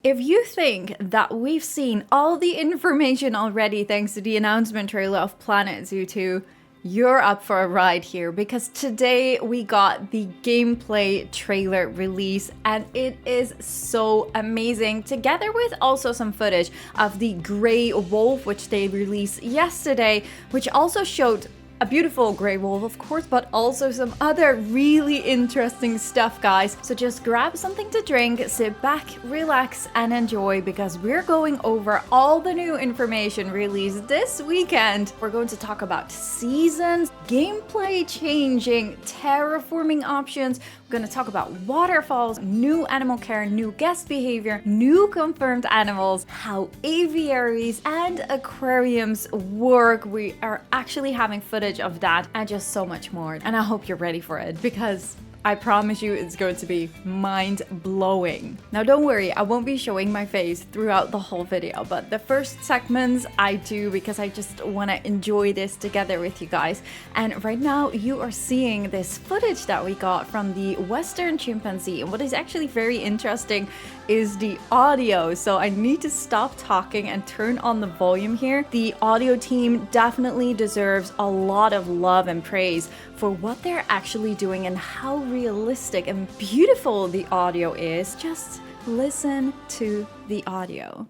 If you think that we've seen all the information already thanks to the announcement trailer of Planet Zoo 2, you're up for a ride here, because today we got the gameplay trailer release and it is so amazing, together with also some footage of the gray wolf which they released yesterday, which also showed a beautiful gray wolf, of course, but also some other really interesting stuff, guys. So just grab something to drink, sit back, relax, and enjoy, because we're going over all the new information released this weekend. We're going to talk about seasons, gameplay changing, terraforming options. We're going to talk about waterfalls, new animal care, new guest behavior, new confirmed animals, how aviaries and aquariums work. We are actually having footage of that and just so much more. And I hope you're ready for it, because I promise you it's going to be mind-blowing. Now don't worry, I won't be showing my face throughout the whole video, but the first segments I do because I just want to enjoy this together with you guys. And right now you are seeing this footage that we got from the Western chimpanzee. And what is actually very interesting is the audio. So I need to stop talking and turn on the volume here. The audio team definitely deserves a lot of love and praise for what they're actually doing and how realistic and beautiful the audio is. Just listen to the audio.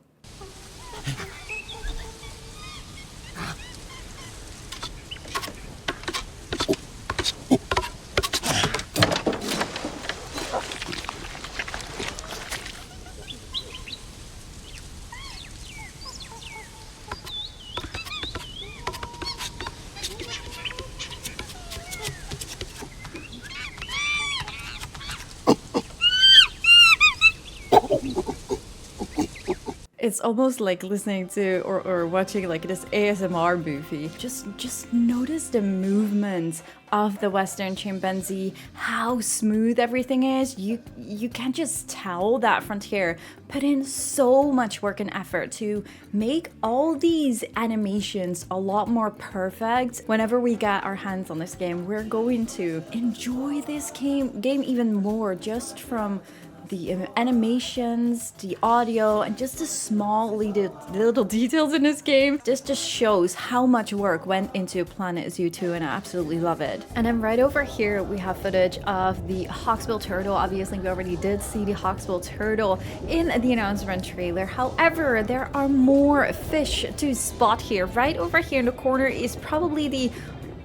It's almost like listening to or watching like this ASMR movie. Just notice the movements of the Western chimpanzee, how smooth everything is. You can just tell that Frontier put in so much work and effort to make all these animations a lot more perfect. Whenever we get our hands on this game, we're going to enjoy this game even more, just from the animations, the audio, and just the small little details in this game. This just shows how much work went into Planet Zoo 2, and I absolutely love it. And then right over here we have footage of the hawksbill turtle. Obviously we already did see the hawksbill turtle in the announcement trailer. However, there are more fish to spot here. Right over here in the corner is probably the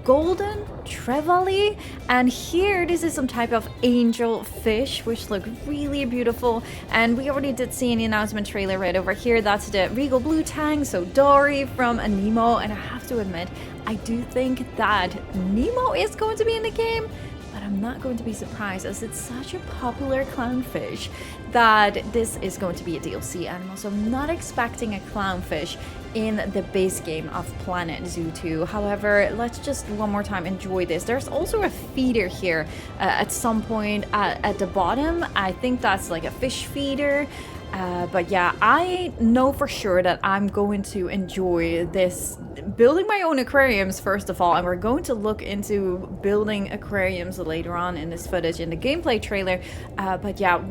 golden trevally, and here this is some type of angel fish which look really beautiful. And we already did see in the announcement trailer right over here, that's the regal blue tang, so Dory from Nemo. And I have to admit, I do think that Nemo is going to be in the game, but I'm not going to be surprised, as it's such a popular clownfish that this is going to be a DLC animal. So I'm not expecting a clownfish in the base game of Planet Zoo 2. However, let's just one more time enjoy this. There's also a feeder here at some point at the bottom. I think that's like a fish feeder. But yeah, I know for sure that I'm going to enjoy this, building my own aquariums first of all, and we're going to look into building aquariums later on in this footage in the gameplay trailer. But yeah,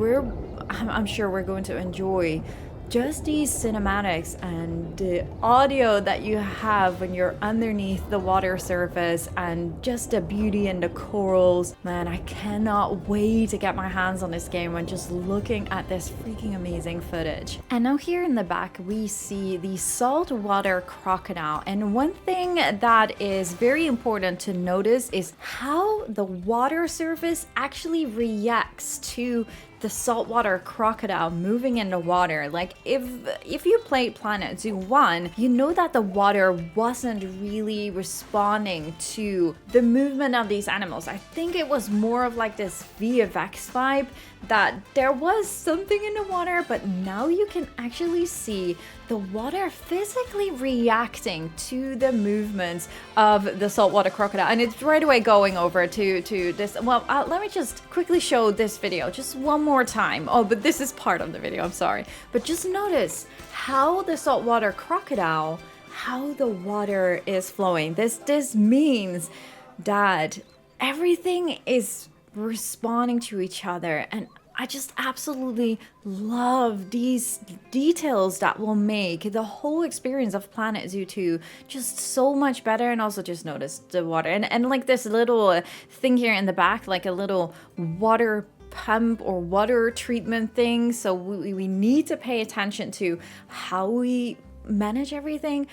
I'm sure we're going to enjoy just these cinematics and the audio that you have when you're underneath the water surface, and just the beauty and the corals. Man, I cannot wait to get my hands on this game when just looking at this freaking amazing footage. And now here in the back we see the saltwater crocodile, and one thing that is very important to notice is how the water surface actually reacts to the saltwater crocodile moving in the water. Like if you played Planet Zoo 1, you know that the water wasn't really responding to the movement of these animals. I think it was more of like this VFX vibe, that there was something in the water, but now you can actually see the water physically reacting to the movements of the saltwater crocodile. And it's right away going over to this. Well, let me just quickly show this video just one more time. Oh, but this is part of the video, I'm sorry. But just notice how the saltwater crocodile, how the water is flowing. This means that everything is responding to each other, and I just absolutely love these details that will make the whole experience of Planet Zoo 2 just so much better. And also just notice the water and like this little thing here in the back, like a little water pump or water treatment thing. So we need to pay attention to how we manage everything.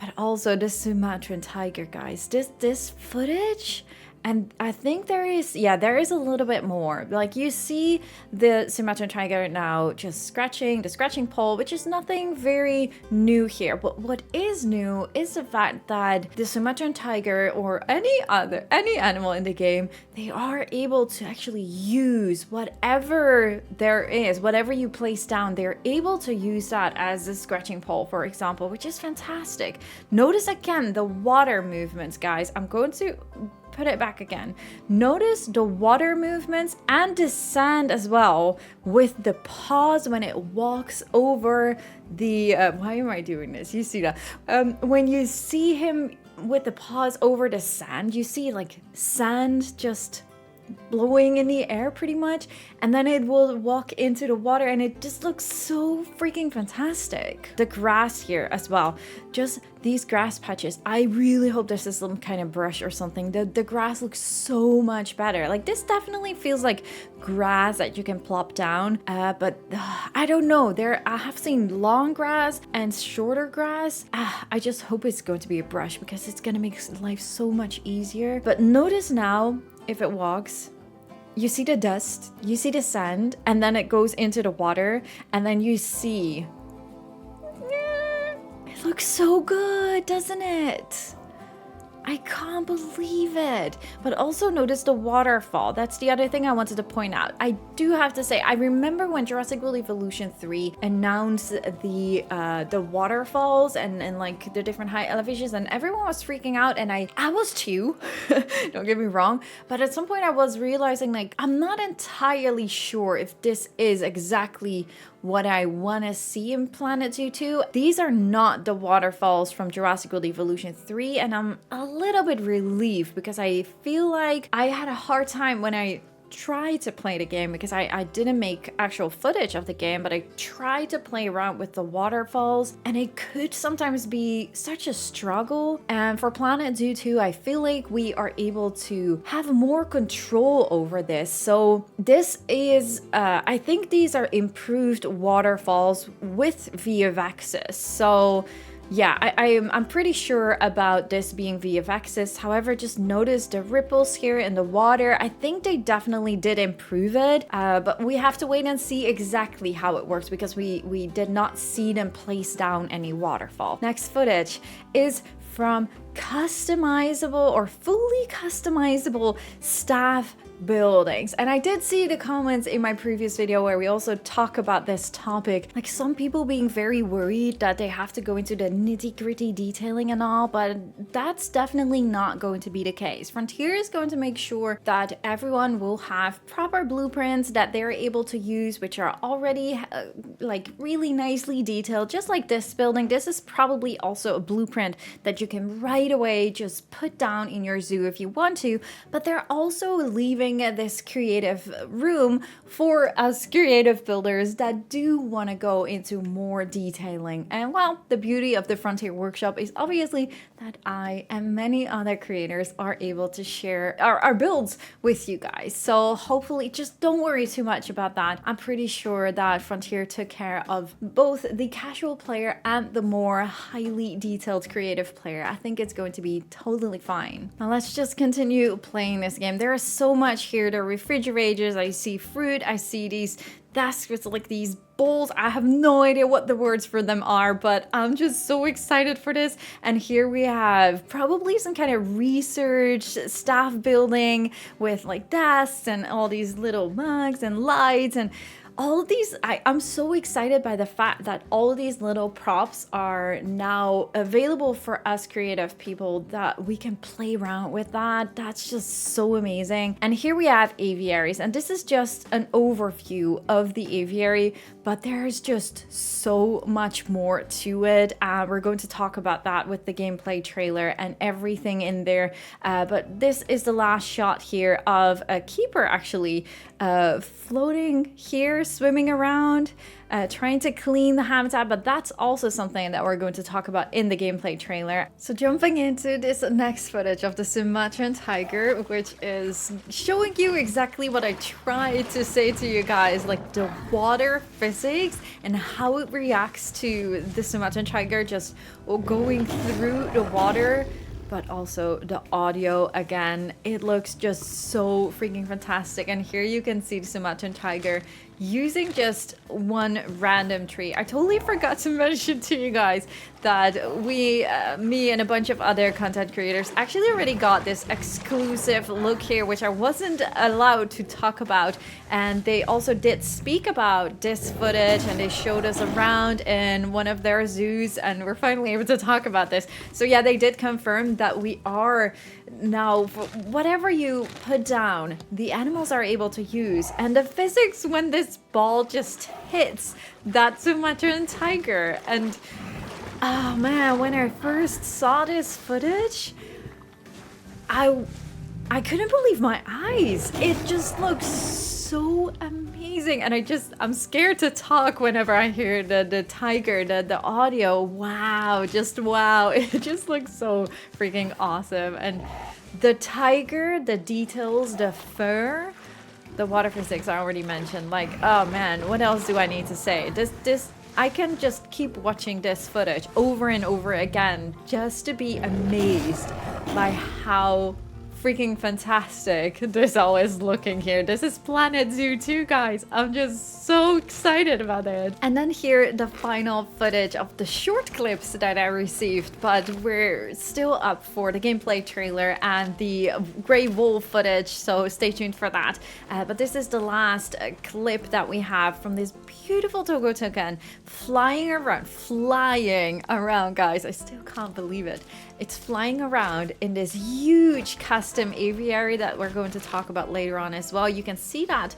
But also the Sumatran Tiger, guys, this footage. And I think there is a little bit more. Like you see the Sumatran tiger now just scratching the scratching pole, which is nothing very new here. But what is new is the fact that the Sumatran tiger or any animal in the game, they are able to actually use whatever there is, whatever you place down, they're able to use that as a scratching pole, for example, which is fantastic. Notice again the water movements, guys. I'm going to put it back again. Notice the water movements and the sand as well with the paws when it walks over the why am I doing this? You see that when you see him with the paws over the sand, you see like sand just blowing in the air pretty much, and then it will walk into the water and it just looks so freaking fantastic. The grass here as well, just these grass patches, I really hope this is some kind of brush or something. The grass looks so much better. Like this definitely feels like grass that you can plop down, but I don't know, I have seen long grass and shorter grass. I just hope it's going to be a brush because it's gonna make life so much easier. But notice now, if it walks, you see the dust, you see the sand, and then it goes into the water, and then you see... It looks so good, doesn't it? I can't believe it. But also notice the waterfall. That's the other thing I wanted to point out. I do have to say, I remember when Jurassic World Evolution 3 announced the waterfalls and like the different high elevations, and everyone was freaking out, and I was too. Don't get me wrong. But at some point I was realizing like I'm not entirely sure if this is exactly what I want to see in Planet Zoo 2. These are not the waterfalls from Jurassic World Evolution 3, and I'm a little bit relieved because I feel like I had a hard time when I tried to play the game, because I didn't make actual footage of the game, but I tried to play around with the waterfalls, and it could sometimes be such a struggle. And for Planet Zoo 2, I feel like we are able to have more control over this. So this is, I think these are improved waterfalls with VFXs. So yeah, I'm pretty sure about this being VFXs. However, just notice the ripples here in the water. I think they definitely did improve it, but we have to wait and see exactly how it works because we did not see them place down any waterfall. Next footage is from customizable or fully customizable staff buildings. And I did see the comments in my previous video where we also talk about this topic, like some people being very worried that they have to go into the nitty-gritty detailing and all, but that's definitely not going to be the case. Frontier is going to make sure that everyone will have proper blueprints that they're able to use, which are already like really nicely detailed, just like this building. This is probably also a blueprint that you can right away just put down in your zoo if you want to, but they're also leaving this creative room for us creative builders that do want to go into more detailing. And well, the beauty of the Frontier Workshop is obviously that I and many other creators are able to share our builds with you guys. So hopefully just don't worry too much about that. I'm pretty sure that Frontier took care of both the casual player and the more highly detailed creative player. I think it's going to be totally fine. Now let's just continue playing this game. There is so much here. The refrigerators, I see fruit, I see these desks with like these bowls. I have no idea what the words for them are, but I'm just so excited for this. And here we have probably some kind of research staff building with like desks and all these little mugs and lights and all of these, I'm so excited by the fact that all of these little props are now available for us creative people, that we can play around with that. That's just so amazing. And here we have aviaries, and this is just an overview of the aviary, but there's just so much more to it. We're going to talk about that with the gameplay trailer and everything in there. But this is the last shot here of a keeper actually floating here, swimming around, trying to clean the habitat, but that's also something that we're going to talk about in the gameplay trailer. So jumping into this next footage of the Sumatran Tiger, which is showing you exactly what I tried to say to you guys, like the water physics and how it reacts to the Sumatran Tiger just going through the water. But also the audio, again, it looks just so freaking fantastic. And here you can see the Sumatran Tiger using just one random tree. I totally forgot to mention to you guys that me and a bunch of other content creators actually already got this exclusive look here, which I wasn't allowed to talk about. And they also did speak about this footage, and they showed us around in one of their zoos, and we're finally able to talk about this. So yeah, they did confirm that we are now, whatever you put down, the animals are able to use. And the physics when this ball just hits that Sumatran tiger, and oh man, when I first saw this footage, I couldn't believe my eyes. It just looks so amazing, and I'm scared to talk whenever I hear the tiger, the audio. Wow, just wow. It just looks so freaking awesome. And the tiger, the details, the fur, the water physics I already mentioned. Like, oh man, what else do I need to say? This I can just keep watching this footage over and over again just to be amazed by how freaking fantastic this all is looking here. This is Planet Zoo 2, guys. I'm just so excited about it. And then here, the final footage of the short clips that I received, but we're still up for the gameplay trailer and the gray wolf footage, so stay tuned for that. But this is the last clip that we have from this beautiful Toco Toucan flying around, guys. I still can't believe it. It's flying around in this huge custom aviary that we're going to talk about later on as well. You can see that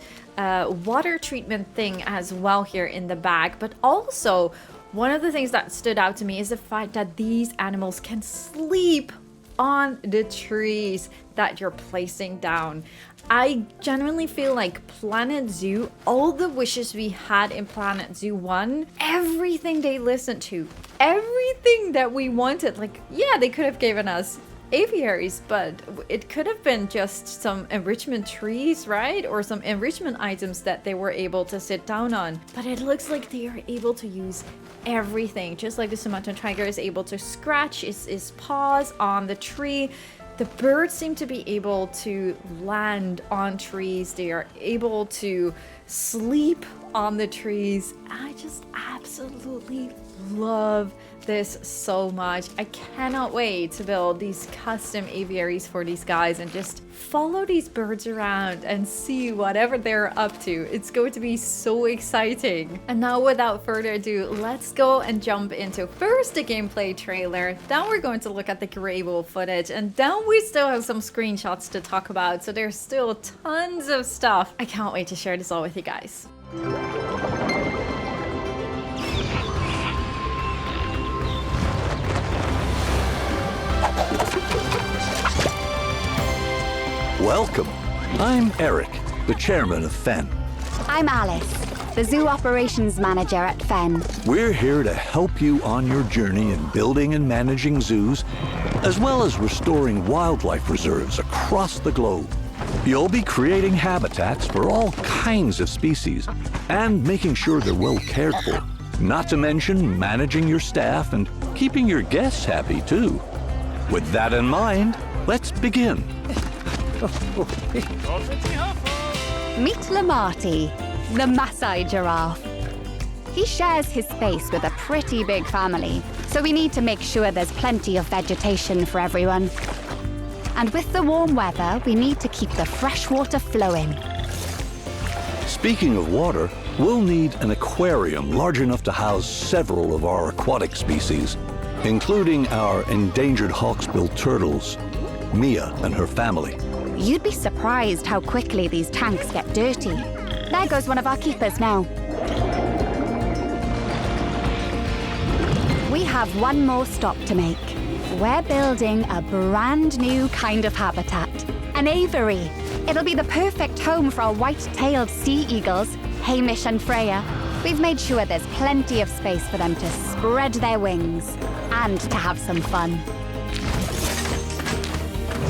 water treatment thing as well here in the back. But also, one of the things that stood out to me is the fact that these animals can sleep on the trees that you're placing down. I genuinely feel like Planet Zoo, all the wishes we had in Planet Zoo 1, everything they listened to, everything that we wanted, like, yeah, they could have given us aviaries, but it could have been just some enrichment trees, right? Or some enrichment items that they were able to sit down on. But it looks like they are able to use everything, just like the Sumatran tiger is able to scratch his paws on the tree. The birds seem to be able to land on trees. They are able to sleep on the trees. I just absolutely love this so much. I cannot wait to build these custom aviaries for these guys and just follow these birds around and see whatever they're up to. It's going to be so exciting. And now, without further ado, let's go and jump into first the gameplay trailer. Then we're going to look at the gray wolf footage, and then we still have some screenshots to talk about. So there's still tons of stuff. I can't wait to share this all with you guys. Welcome. I'm Eric, the chairman of FEN. I'm Alice, the zoo operations manager at FEN. We're here to help you on your journey in building and managing zoos, as well as restoring wildlife reserves across the globe. You'll be creating habitats for all kinds of species and making sure they're well cared for. Not to mention managing your staff and keeping your guests happy too. With that in mind, let's begin. Meet Lamarty, the Masai Giraffe. He shares his space with a pretty big family, so we need to make sure there's plenty of vegetation for everyone. And with the warm weather, we need to keep the fresh water flowing. Speaking of water, we'll need an aquarium large enough to house several of our aquatic species, including our endangered hawksbill turtles, Mia and her family. You'd be surprised how quickly these tanks get dirty. There goes one of our keepers now. We have one more stop to make. We're building a brand new kind of habitat, an aviary. It'll be the perfect home for our white-tailed sea eagles, Hamish and Freya. We've made sure there's plenty of space for them to spread their wings and to have some fun.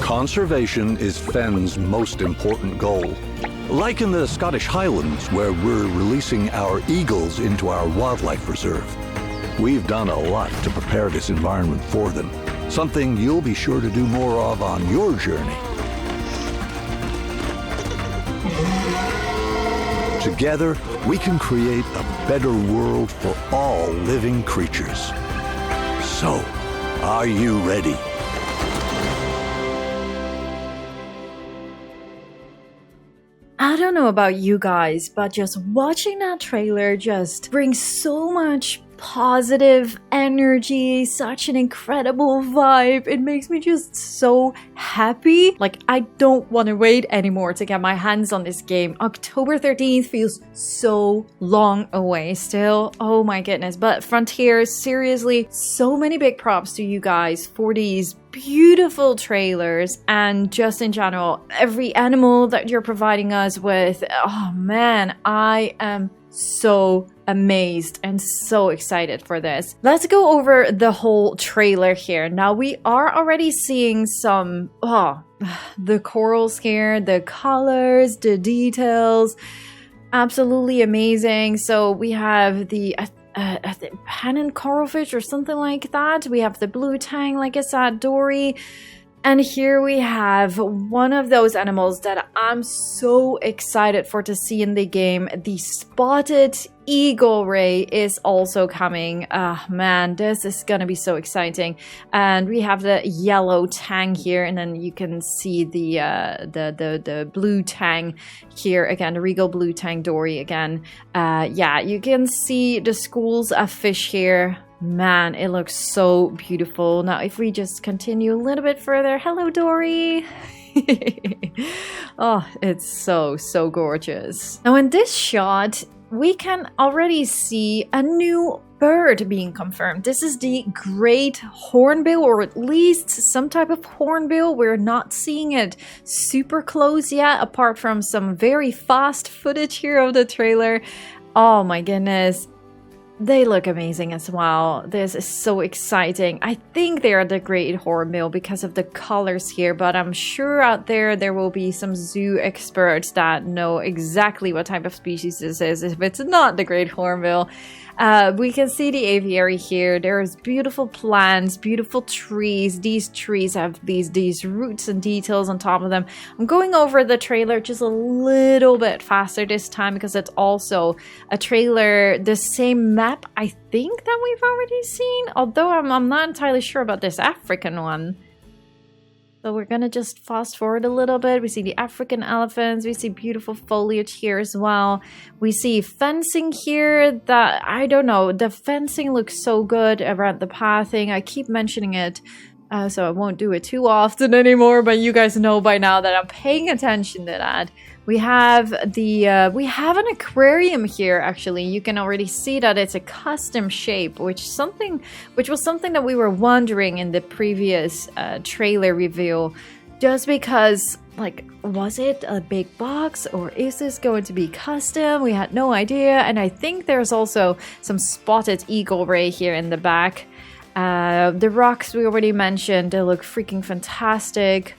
Conservation is Fenn's most important goal. Like in the Scottish Highlands, where we're releasing our eagles into our wildlife reserve. We've done a lot to prepare this environment for them, something you'll be sure to do more of on your journey. Together, we can create a better world for all living creatures. So, are you ready? I don't know about you guys, but just watching that trailer just brings so much positive energy, such an incredible vibe. It makes me just so happy. Like, I don't want to wait anymore to get my hands on this game. October 13th feels so long away still. Oh my goodness. But Frontier, seriously, so many big props to you guys for these beautiful trailers, and just in general, every animal that you're providing us with. Oh man, I am so amazed and so excited for this. Let's go over the whole trailer here. Now we are already seeing some, the corals here, the colors, the details, absolutely amazing. So we have the pennant coralfish or something like that. We have the blue tang, like I said, dory. And here we have one of those animals that I'm so excited for to see in the game. The spotted eagle ray is also coming. Man, this is gonna be so exciting. And we have the yellow tang here, and then you can see the blue tang here again, the regal blue tang dory again. Yeah, you can see the schools of fish here. Man, it looks so beautiful. Now, if we just continue a little bit further. Hello, Dory. Oh, it's so gorgeous. Now, in this shot, we can already see a new bird being confirmed. This is the great hornbill, or at least some type of hornbill. We're not seeing it super close yet, apart from some very fast footage here of the trailer. Oh my goodness. They look amazing as well. This is so exciting. I think they are the great hornbill because of the colors here, but I'm sure out there will be some zoo experts that know exactly what type of species this is if it's not the great hornbill. We can see the aviary here. There's beautiful plants, beautiful trees. These trees have these roots and details on top of them. I'm going over the trailer just a little bit faster this time because it's also a trailer, the same map I think that we've already seen, although I'm not entirely sure about this African one. So we're gonna just fast forward a little bit. We see the African elephants. We see beautiful foliage here as well. We see fencing here that, I don't know, the fencing looks so good around the pathing. I keep mentioning it, so I won't do it too often anymore, but you guys know by now that I'm paying attention to that. We have we have an aquarium here. Actually, you can already see that it's a custom shape, which was something that we were wondering in the previous trailer reveal. Just because, like, was it a big box or is this going to be custom? We had no idea. And I think there's also some spotted eagle ray here in the back. The rocks we already mentioned, they look freaking fantastic.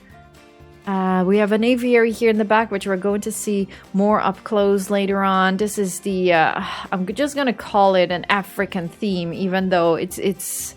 We have an aviary here in the back, which we're going to see more up close later on. This is the, I'm just going to call it an African theme, even though it's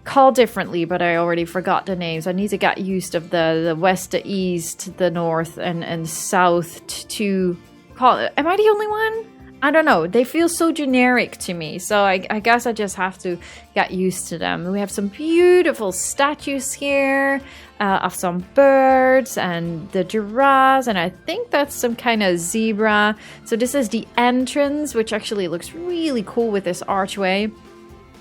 called differently, but I already forgot the names. I need to get used of the west, the east, the north, and south to call it. Am I the only one? I don't know, they feel so generic to me, so I guess I just have to get used to them. We have some beautiful statues here of some birds and the giraffes, and I think that's some kind of zebra. So this is the entrance, which actually looks really cool with this archway.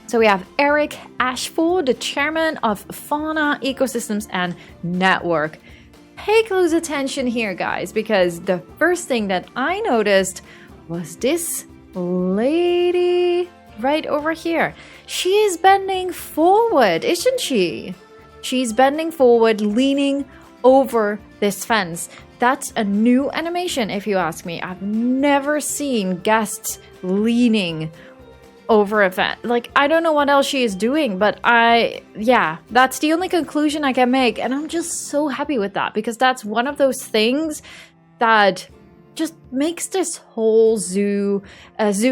So we have Eric Ashford, the chairman of Fauna, Ecosystems and Network. Pay close attention here, guys, because the first thing that I noticed was this lady right over here. She is bending forward, isn't she? She's bending forward, leaning over this fence. That's a new animation, if you ask me. I've never seen guests leaning over a fence. Like, I don't know what else she is doing, but yeah, that's the only conclusion I can make. And I'm just so happy with that, because that's one of those things that just makes this whole zoo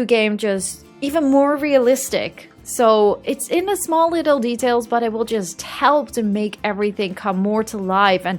game just even more realistic. So it's in the small little details, but it will just help to make everything come more to life, and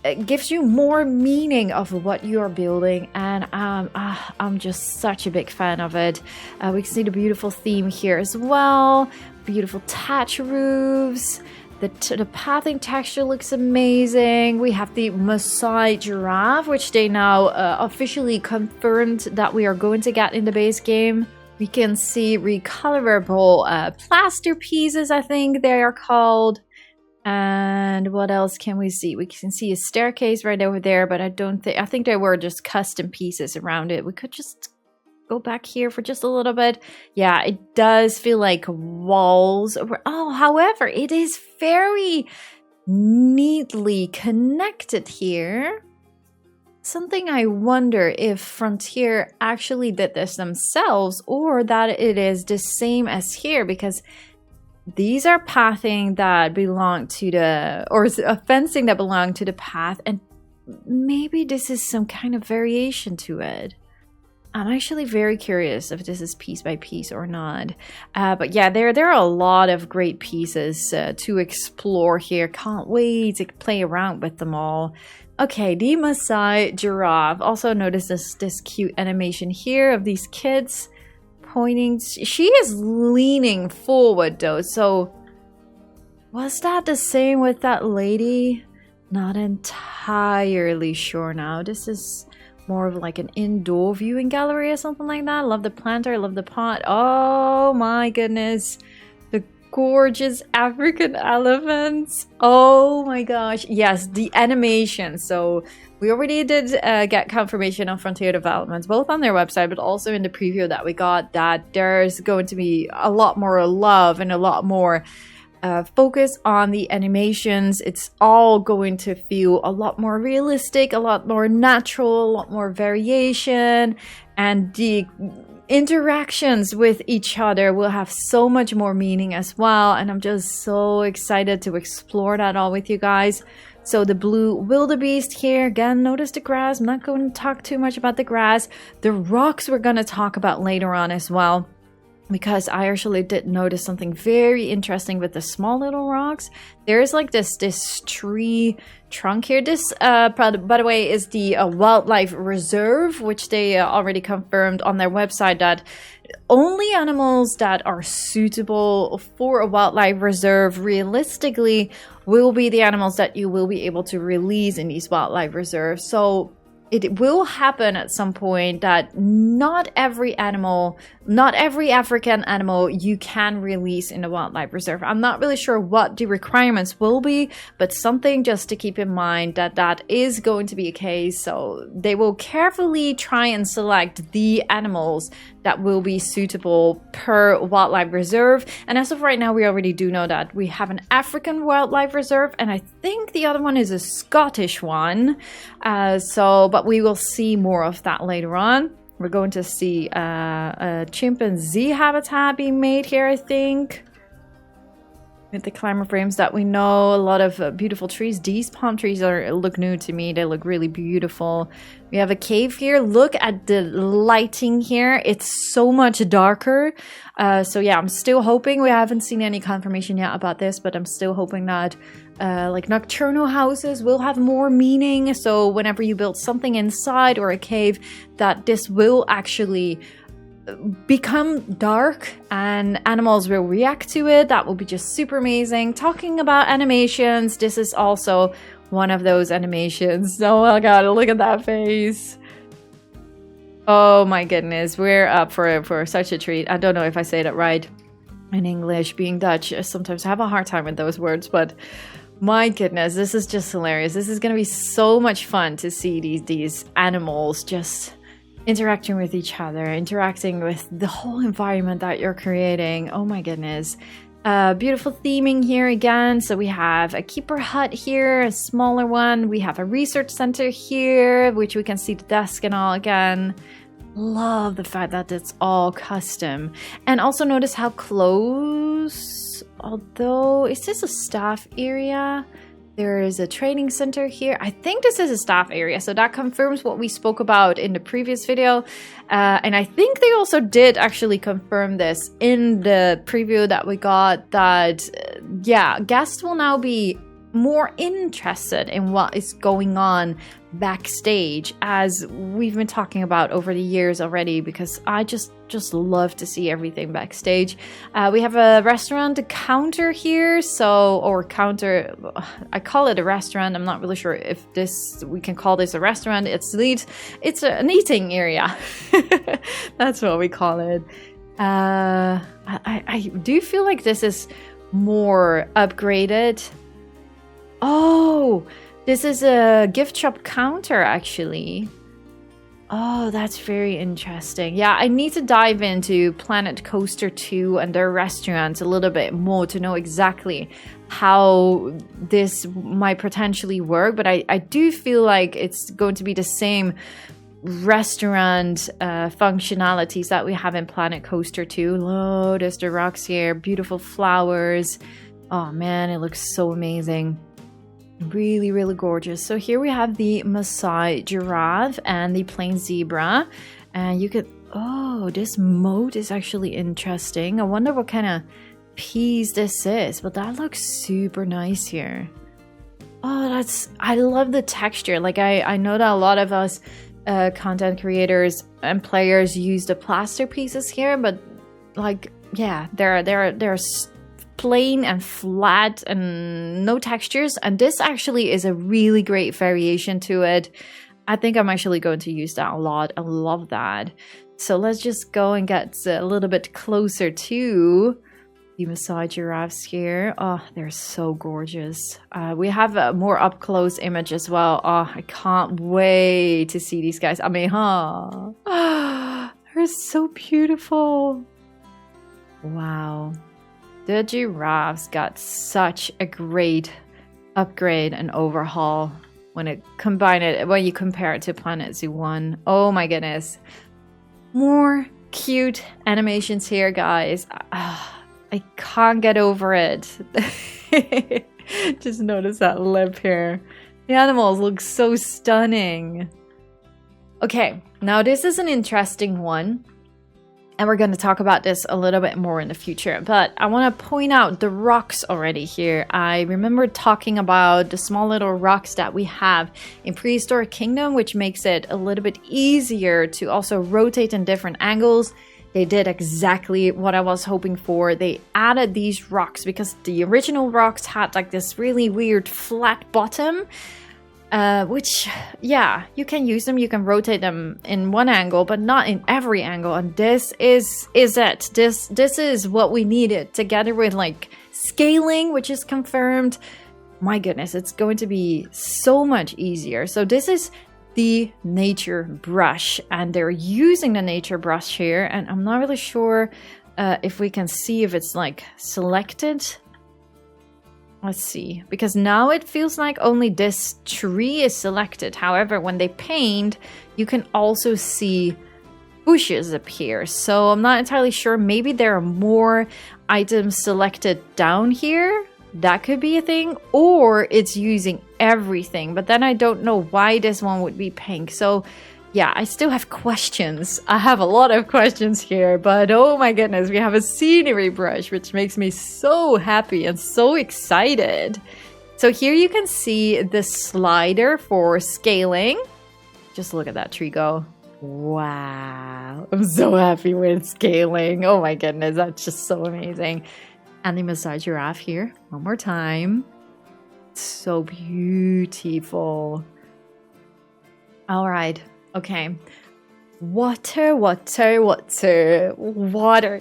it gives you more meaning of what you're building. And I'm just such a big fan of it. We can see the beautiful theme here as well. Beautiful thatch roofs. The pathing texture looks amazing. We have the Masai Giraffe, which they now officially confirmed that we are going to get in the base game. We can see recolorable plaster pieces, I think they are called. And what else can we see? We can see a staircase right over there, but I think they were just custom pieces around it. We could just go back here for just a little bit. Yeah, it does feel like walls. Oh, however, it is very neatly connected here. Something I wonder if Frontier actually did this themselves, or that it is the same as here, because these are pathing that belong to the, or a fencing that belong to the path, and maybe this is some kind of variation to it. I'm actually very curious if this is piece by piece or not. But yeah, there are a lot of great pieces to explore here. Can't wait to play around with them all. Okay, the Masai Giraffe. Also notice this cute animation here of these kids pointing. She is leaning forward though, so was that the same with that lady? Not entirely sure now. This is more of like an indoor viewing gallery or something like that. Love the planter, love the pot. Oh my goodness. The gorgeous African elephants. Oh my gosh. Yes, the animation. So we already did get confirmation on Frontier Developments, both on their website, but also in the preview that we got, that there's going to be a lot more love and a lot more focus on the animations. It's all going to feel a lot more realistic, a lot more natural, a lot more variation, and the interactions with each other will have so much more meaning as well. And I'm just so excited to explore that all with you guys. So the blue wildebeest here, again, notice the grass. I'm not going to talk too much about the grass. The rocks we're going to talk about later on as well, because I actually did notice something very interesting with the small little rocks. There's like this tree trunk here. This, by the way, is the wildlife reserve, which they already confirmed on their website, that only animals that are suitable for a wildlife reserve realistically will be the animals that you will be able to release in these wildlife reserves. So it will happen at some point that not every animal, not every African animal you can release in the wildlife reserve. I'm not really sure what the requirements will be, but something just to keep in mind that is going to be a case. So they will carefully try and select the animals that will be suitable per wildlife reserve. And as of right now, we already do know that we have an African wildlife reserve, and I think the other one is a Scottish one. But we will see more of that later on. We're going to see a chimpanzee habitat being made here, I think. With the climber frames that we know, a lot of beautiful trees. These palm trees look new to me. They look really beautiful. We have a cave here. Look at the lighting here. It's so much darker. So yeah, I'm still hoping. We haven't seen any confirmation yet about this, but I'm still hoping that like nocturnal houses will have more meaning. So whenever you build something inside or a cave, that this will actually become dark and animals will react to it. That will be just super amazing. Talking about animations, this is also one of those animations. Oh my god, look at that face. Oh my goodness, we're up for such a treat. I don't know if I say that right in English. Being Dutch, I sometimes have a hard time with those words, but my goodness, this is just hilarious. This is going to be so much fun to see these animals just interacting with each other, interacting with the whole environment that you're creating. Oh my goodness. Beautiful theming here again. So we have a keeper hut here, a smaller one. We have a research center here, which we can see the desk and all again. Love the fact that it's all custom. And also notice how close, although, is this a staff area? There is a training center here. I think this is a staff area, so that confirms what we spoke about in the previous video. And I think they also did actually confirm this in the preview that we got, that, yeah, guests will now be more interested in what is going on backstage, as we've been talking about over the years already, because I just love to see everything backstage. We have a restaurant, a counter here, or counter, I call it a restaurant. I'm not really sure if we can call this a restaurant. It's an eating area. That's what we call it. I do feel like this is more upgraded. Oh, this is a gift shop counter, actually. Oh, that's very interesting. Yeah, I need to dive into Planet Coaster 2 and their restaurants a little bit more to know exactly how this might potentially work. But I do feel like it's going to be the same restaurant functionalities that we have in Planet Coaster 2. Oh, there's the rocks here. Beautiful flowers. Oh, man, it looks so amazing. Really, really gorgeous. So here we have the Masai Giraffe and the plain zebra, and you could, oh, this moat is actually interesting. I wonder what kind of piece this is, but that looks super nice here. Oh, I love the texture. Like I know that a lot of us content creators and players use the plaster pieces here, but like, yeah, they're plain and flat and no textures, and this actually is a really great variation to it. I think I'm actually going to use that a lot. I love that. So let's just go and get a little bit closer to the Masai giraffes here. Oh, they're so gorgeous. We have a more up close image as well. Oh, I can't wait to see these guys. I mean, they're so beautiful. Wow. The giraffes got such a great upgrade and overhaul when you compare it to Planet Zoo 1. Oh my goodness. More cute animations here, guys. I can't get over it. Just notice that lip here. The animals look so stunning. Okay, now this is an interesting one. And we're going to talk about this a little bit more in the future. But I want to point out the rocks already here. I remember talking about the small little rocks that we have in Prehistoric Kingdom, which makes it a little bit easier to also rotate in different angles. They did exactly what I was hoping for. They added these rocks because the original rocks had like this really weird flat bottom. Which, yeah, you can use them, you can rotate them in one angle, but not in every angle. And this is it. This is what we needed, together with like scaling, which is confirmed. My goodness, it's going to be so much easier. So this is the nature brush, and they're using the nature brush here. And I'm not really sure if we can see if it's like selected. Let's see, because now it feels like only this tree is selected. However, when they paint, you can also see bushes appear. So I'm not entirely sure. Maybe there are more items selected down here. That could be a thing. Or it's using everything. But then I don't know why this one would be pink. So yeah, I still have questions. I have a lot of questions here, but oh my goodness, we have a scenery brush, which makes me so happy and so excited. So here you can see the slider for scaling. Just look at that tree go. Wow. I'm so happy with scaling. Oh my goodness, that's just so amazing. And the Masai Giraffe here, one more time. So beautiful. All right, okay. Water,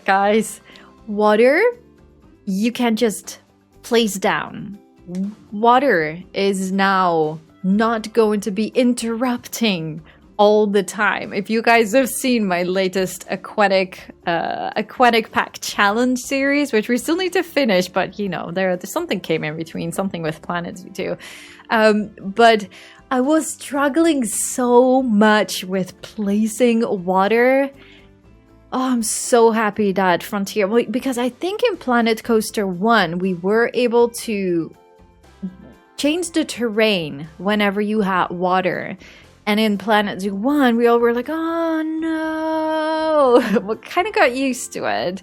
guys. Water, you can just place down. Water is now not going to be interrupting all the time. If you guys have seen my latest aquatic pack challenge series, which we still need to finish, but you know, there's something came in between, something with planets too. But I was struggling so much with placing water. Oh, I'm so happy that Frontier, because I think in Planet Coaster 1 we were able to change the terrain whenever you had water. And in Planet Zoo 1, we all were like, oh no! We kind of got used to it.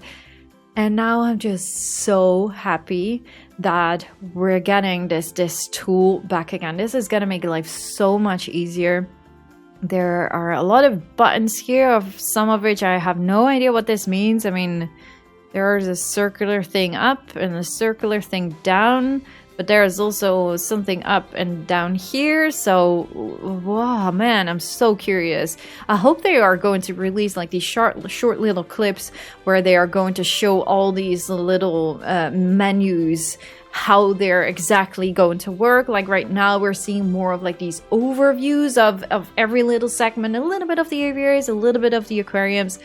And now I'm just so happy that we're getting this tool back again. This is going to make life so much easier. There are a lot of buttons here, of some of which I have no idea what this means. I mean, there's a circular thing up and a circular thing down. But there's also something up and down here, so wow, man, I'm so curious. I hope they are going to release like these short little clips where they are going to show all these little menus, how they're exactly going to work. Like right now we're seeing more of like these overviews of every little segment, a little bit of the aviaries, a little bit of the aquariums,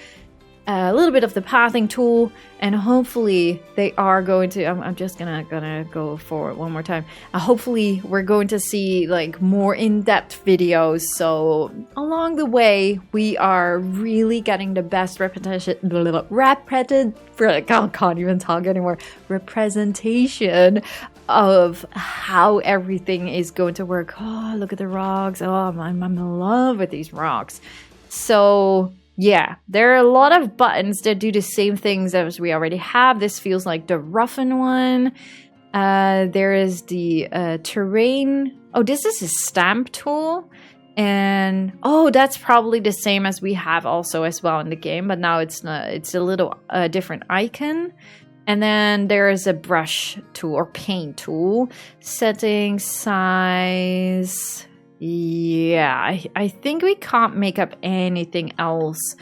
a little bit of the pathing tool, and hopefully they are going to, I'm just gonna go forward one more time. Repetition we're going to see like more in-depth videos, so along the way we are really getting the best representation of how everything is going to work. Oh, look at the rocks. Oh, I'm in love with these rocks. So yeah, there are a lot of buttons that do the same things as we already have. This feels like the roughen one. There is the terrain. Oh, this is a stamp tool. And oh, that's probably the same as we have also as well in the game, but now it's not, it's a little different icon. And then there is a brush tool or paint tool. Setting, size. Yeah, I think we can't make up anything else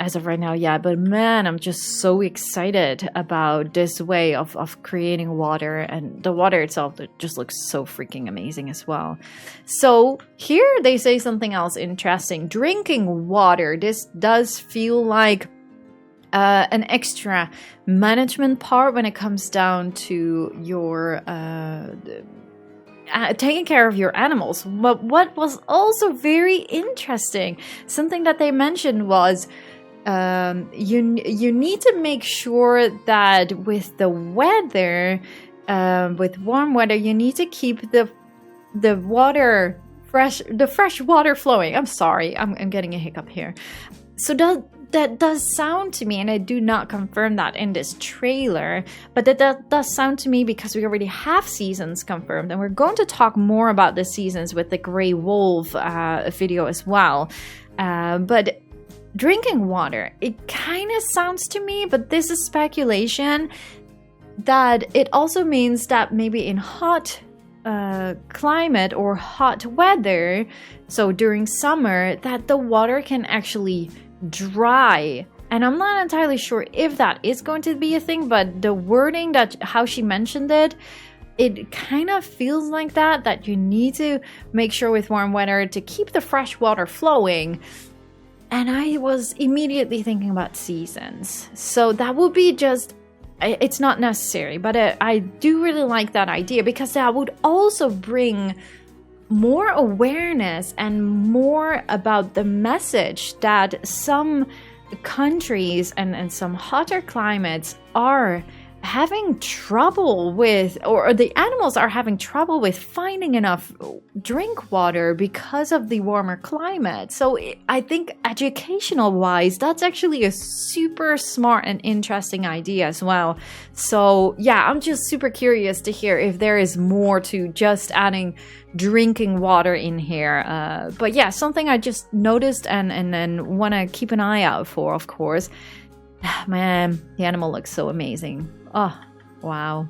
as of right now, yeah, but man, I'm just so excited about this way of creating water, and the water itself, it just looks so freaking amazing as well. So here they say something else interesting. Drinking water. This does feel like an extra management part when it comes down to your taking care of your animals. But what was also very interesting, something that they mentioned was you need to make sure that with the weather, with warm weather, you need to keep the water fresh, the fresh water flowing. I'm sorry, I'm getting a hiccup here. So that does sound to me, and I do not confirm that in this trailer, but that does sound to me because we already have seasons confirmed, and we're going to talk more about the seasons with the Grey Wolf video as well. But drinking water, it kind of sounds to me, but this is speculation, that it also means that maybe in hot climate or hot weather, so during summer, that the water can actually dry. And I'm not entirely sure if that is going to be a thing, but the wording, that how she mentioned it kind of feels like that you need to make sure with warm weather to keep the fresh water flowing. And I was immediately thinking about seasons, so that would be just, it's not necessary, but I do really like that idea, because that would also bring more awareness and more about the message that some countries and some hotter climates are having trouble with, or the animals are having trouble with finding enough drink water because of the warmer climate. So I think educational wise, that's actually a super smart and interesting idea as well. So yeah, I'm just super curious to hear if there is more to just adding drinking water in here. But yeah, something I just noticed and then want to keep an eye out for, of course. Man, the animal looks so amazing. Oh, wow.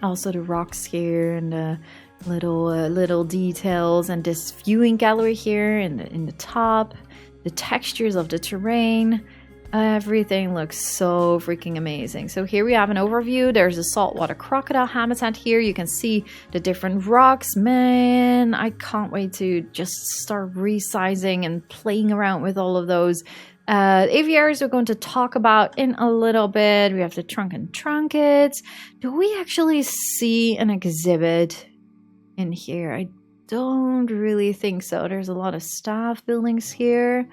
Also the rocks here and the little details and this viewing gallery here in the top. The textures of the terrain. Everything looks so freaking amazing. So here we have an overview. There's a saltwater crocodile habitat here. You can see the different rocks. Man, I can't wait to just start resizing and playing around with all of those. Aviaries we're going to talk about in a little bit. We have the trunk and trunkets. Do we actually see an exhibit in here? I don't really think so. There's a lot of staff buildings here.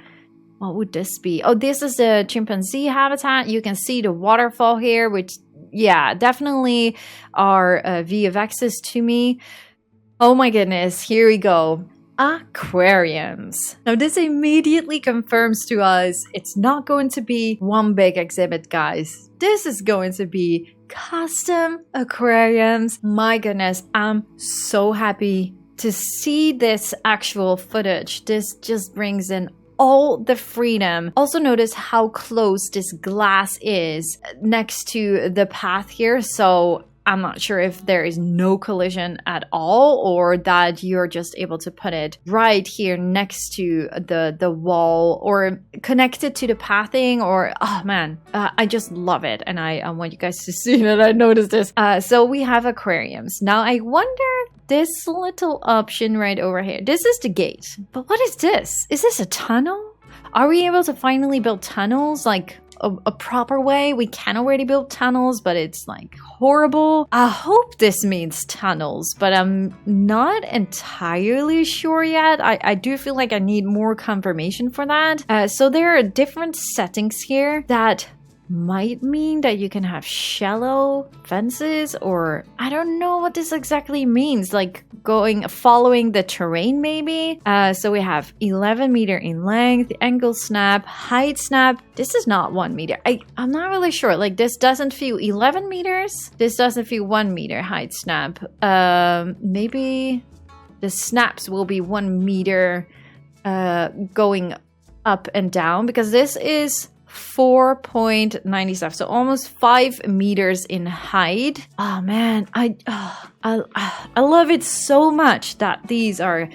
What would this be? Oh, this is the chimpanzee habitat. You can see the waterfall here, which, yeah, definitely are VFXs to me. Oh my goodness, here we go. Aquariums. Now this immediately confirms to us it's not going to be one big exhibit, guys. This is going to be custom aquariums. My goodness, I'm so happy to see this actual footage. This just brings in all the freedom. Also notice how close this glass is next to the path here. So I'm not sure if there is no collision at all or that you're just able to put it right here next to the wall or connected to the pathing or, oh man, I just love it. And I want you guys to see that I noticed this. So we have aquariums. Now I wonder this little option right over here. This is the gate. But what is this? Is this a tunnel? Are we able to finally build tunnels like a proper way? We can already build tunnels, but it's like horrible. I hope this means tunnels, but I'm not entirely sure yet. I do feel like I need more confirmation for that. So there are different settings here that might mean that you can have shallow fences, or I don't know what this exactly means, like following the terrain maybe. So we have 11 meter in length, angle snap, height snap. This is not 1 meter. I'm not really sure. Like this doesn't feel 11 meters. This doesn't feel 1 meter height snap. Maybe the snaps will be 1 meter going up and down, because this is 4.97, so almost 5 meters in height. Oh man, I love it so much that these are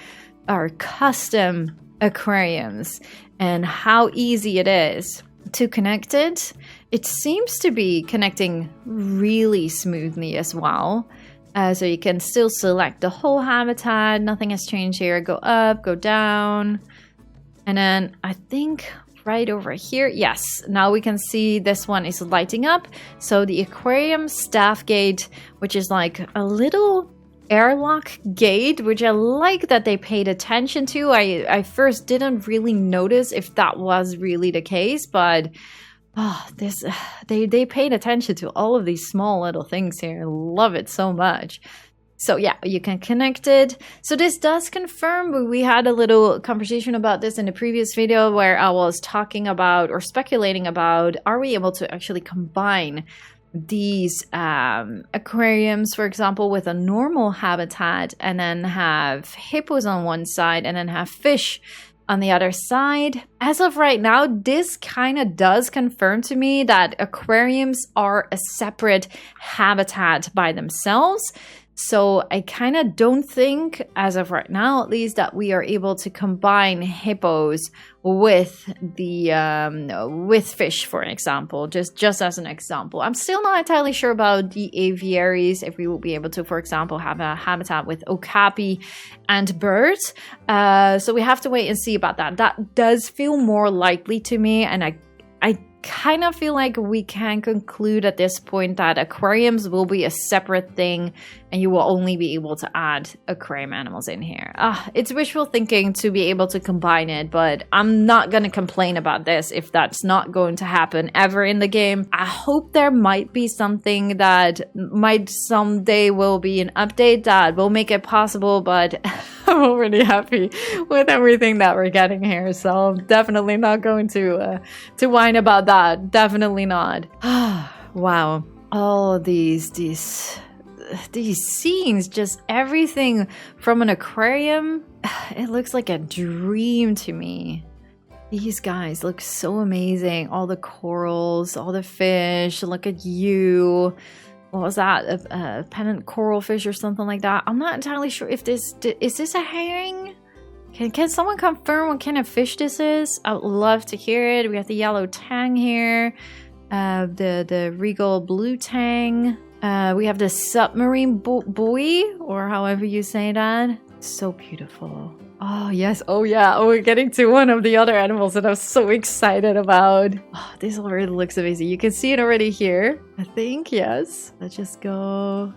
custom aquariums and how easy it is to connect it. It seems to be connecting really smoothly as well. So you can still select the whole habitat. Nothing has changed here. Go up, go down, and then I think right over here, yes, now we can see this one is lighting up. So the aquarium staff gate, which is like a little airlock gate, which I like that they paid attention to. I first didn't really notice if that was really the case, but they paid attention to all of these small little things here. I love it so much. So yeah, you can connect it. So this does confirm, we had a little conversation about this in the previous video where I was talking about or speculating about, are we able to actually combine these aquariums, for example, with a normal habitat and then have hippos on one side and then have fish on the other side. As of right now, this kind of does confirm to me that aquariums are a separate habitat by themselves. So I kind of don't think, as of right now at least, that we are able to combine hippos with the with fish, for example, just as an example. I'm still not entirely sure about the aviaries, if we will be able to, for example, have a habitat with okapi and birds. So we have to wait and see about that. That does feel more likely to me, and I kind of feel like we can conclude at this point that aquariums will be a separate thing and you will only be able to add aquarium animals in here. It's wishful thinking to be able to combine it, but I'm not going to complain about this if that's not going to happen ever in the game. I hope there might be something that might someday will be an update that will make it possible, but I'm already happy with everything that we're getting here, so I'm definitely not going to whine about that. Definitely not. Wow. All these scenes, just everything from an aquarium, it looks like a dream to me. These guys look so amazing. All the corals, all the fish, look at you. What was that? A pennant coral fish or something like that? I'm not entirely sure if is this a herring? Can someone confirm what kind of fish this is? I would love to hear it. We have the yellow tang here, the regal blue tang. We have the submarine buoy, or however you say that. So beautiful. Oh, yes. Oh, yeah. Oh, we're getting to one of the other animals that I'm so excited about. Oh, this already looks amazing. You can see it already here, I think. Yes. Let's just go.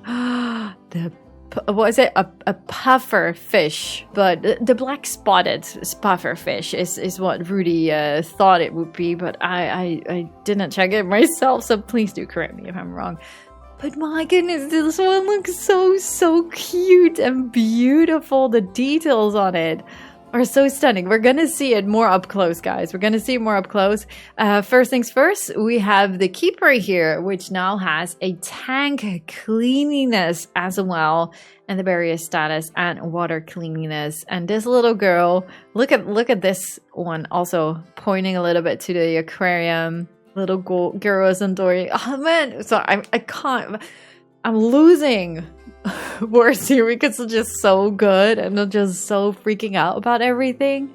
What is it? A puffer fish. But the black-spotted puffer fish is what Rudy thought it would be. But I didn't check it myself, so please do correct me if I'm wrong. But my goodness, this one looks so cute and beautiful. The details on it are so stunning. We're gonna see it more up close, guys. We're gonna see it more up close. First things first, we have the keeper here, which now has a tank cleanliness as well, and the barrier status and water cleanliness. And this little girl, look at this one, also pointing a little bit to the aquarium. Little girls and Dory. Oh man, so I can't. I'm losing words here because it's just so good and I'm just so freaking out about everything.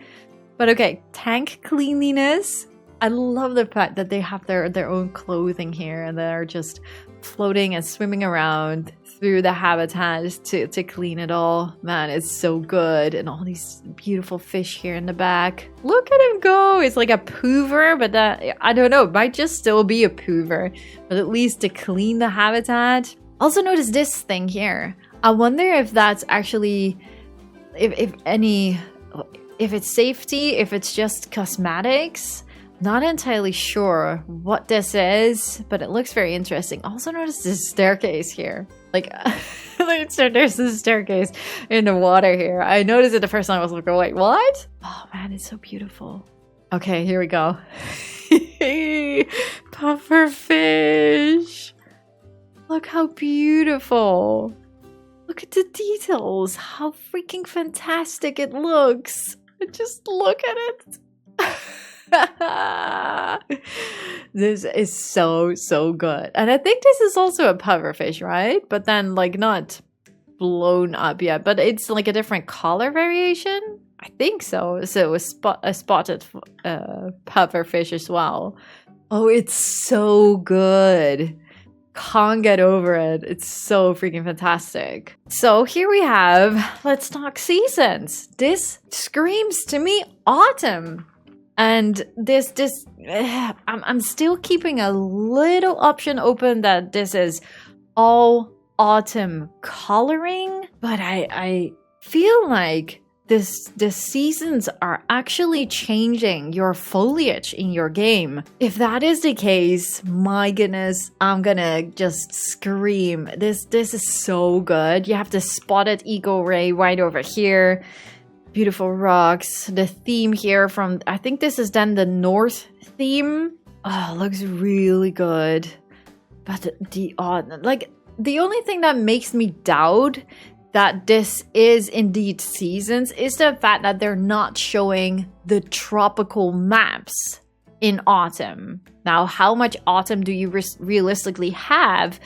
But okay, tank cleanliness. I love the fact that they have their own clothing here and they're just floating and swimming around through the habitat to clean it all. Man, it's so good. And all these beautiful fish here in the back. Look at him go. It's like a poover, but that, I don't know, it might just still be a poover, but at least to clean the habitat. Also notice this thing here. I wonder if that's actually, if it's safety, if it's just cosmetics. Not entirely sure what this is, but it looks very interesting. Also notice this staircase here. Like, there's this staircase in the water here. I noticed it the first time. I was like, wait, what? Oh man, it's so beautiful. Okay, here we go. Pufferfish. Look how beautiful. Look at the details. How freaking fantastic it looks. Just look at it. This is so good. And I think this is also a pufferfish, right? But then like not blown up yet, but it's like a different color variation. I think so. So a spotted pufferfish as well. Oh, it's so good. Can't get over it. It's so freaking fantastic. So here we have, let's talk seasons. This screams to me autumn. And I'm still keeping a little option open that this is all autumn coloring, but I feel like the seasons are actually changing your foliage in your game. If that is the case, my goodness, I'm gonna just scream. This is so good. You have the spotted eagle ray right over here. Beautiful rocks. The theme here from, I think this is then the north theme. Oh, looks really good. But the only thing that makes me doubt that this is indeed seasons is the fact that they're not showing the tropical maps in autumn. Now, how much autumn do you realistically have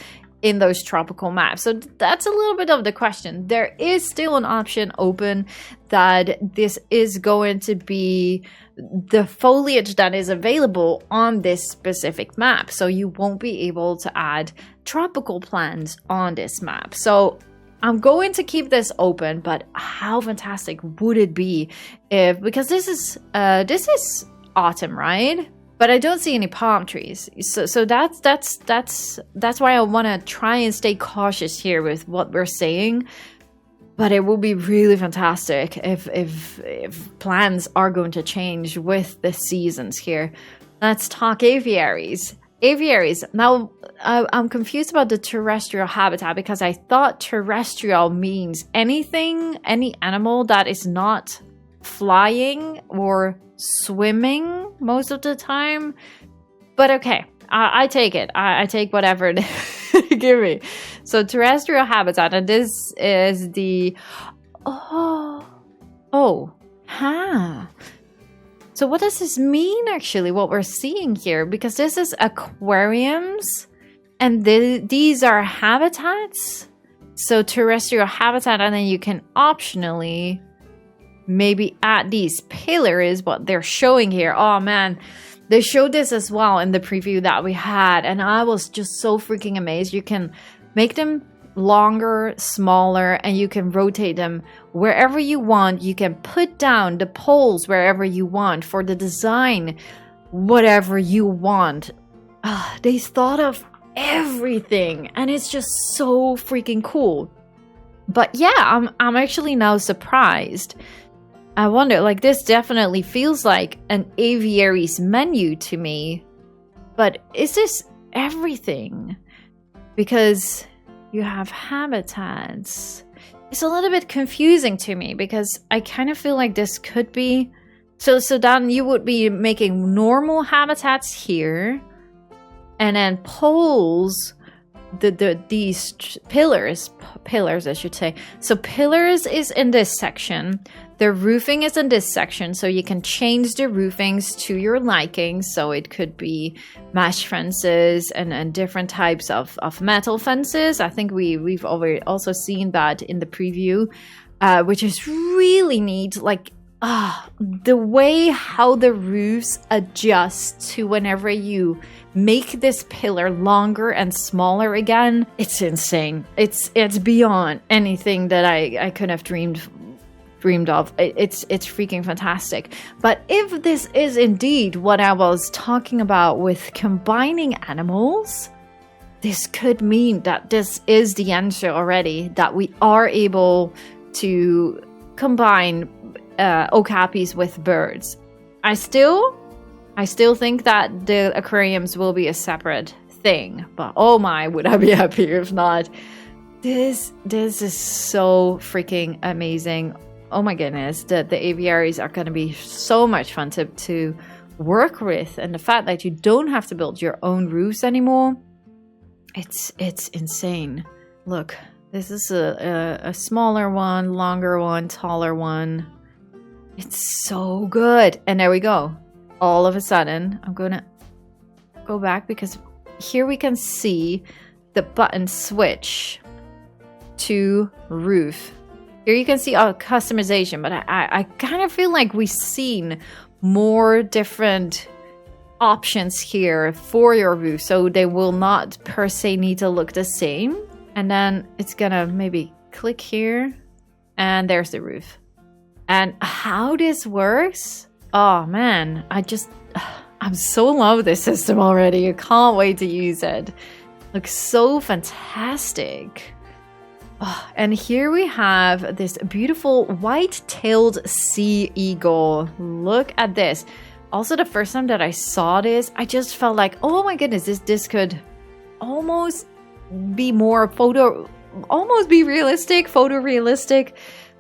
in those tropical maps? So that's a little bit of the question. There is still an option open that this is going to be the foliage that is available on this specific map. So you won't be able to add tropical plants on this map. So I'm going to keep this open, but how fantastic would it be if, because this is autumn, right? But I don't see any palm trees. So that's why I want to try and stay cautious here with what we're saying. But it will be really fantastic if plans are going to change with the seasons here. Let's talk aviaries. Aviaries. Now, I'm confused about the terrestrial habitat because I thought terrestrial means anything, any animal that is not flying or swimming most of the time. But okay, I take it. I take whatever it give me. So terrestrial habitat, and this is the So what does this mean actually, what we're seeing here? Because this is aquariums and these are habitats. So terrestrial habitat, and then you can optionally maybe add these pillars, what they're showing here. Oh man, they showed this as well in the preview that we had, and I was just so freaking amazed. You can make them longer, smaller, and you can rotate them wherever you want. You can put down the poles wherever you want for the design, whatever you want. They thought of everything, and it's just so freaking cool. But yeah, I'm actually now surprised. I wonder, like, this definitely feels like an aviary's menu to me. But is this everything? Because you have habitats. It's a little bit confusing to me because I kind of feel like this could be... So then you would be making normal habitats here. And then poles, these pillars I should say. So pillars is in this section. The roofing is in this section, so you can change the roofings to your liking. So it could be mesh fences and different types of metal fences. I think we've already also seen that in the preview, which is really neat. Like, the way how the roofs adjust to whenever you make this pillar longer and smaller again, it's insane. It's beyond anything that I could have dreamed of. It's freaking fantastic. But if this is indeed what I was talking about with combining animals, this could mean that this is the answer already, that we are able to combine okapis with birds. I still think that the aquariums will be a separate thing, but oh my, would I be happy if not. This is so freaking amazing. Oh my goodness, the aviaries are going to be so much fun to work with, and the fact that you don't have to build your own roofs anymore, it's insane. Look, this is a smaller one, longer one, taller one. It's so good. And there we go. All of a sudden, I'm gonna go back because here we can see the button switch to roof. Here you can see customization, but I kind of feel like we've seen more different options here for your roof, so they will not per se need to look the same. And then it's gonna maybe click here, and there's the roof. And how this works, oh man, I'm so in love with this system already. I can't wait to use it. Looks so fantastic. Oh, and here we have this beautiful white-tailed sea eagle. Look at this. Also, the first time that I saw this, I just felt like, oh my goodness, this could almost be more photorealistic.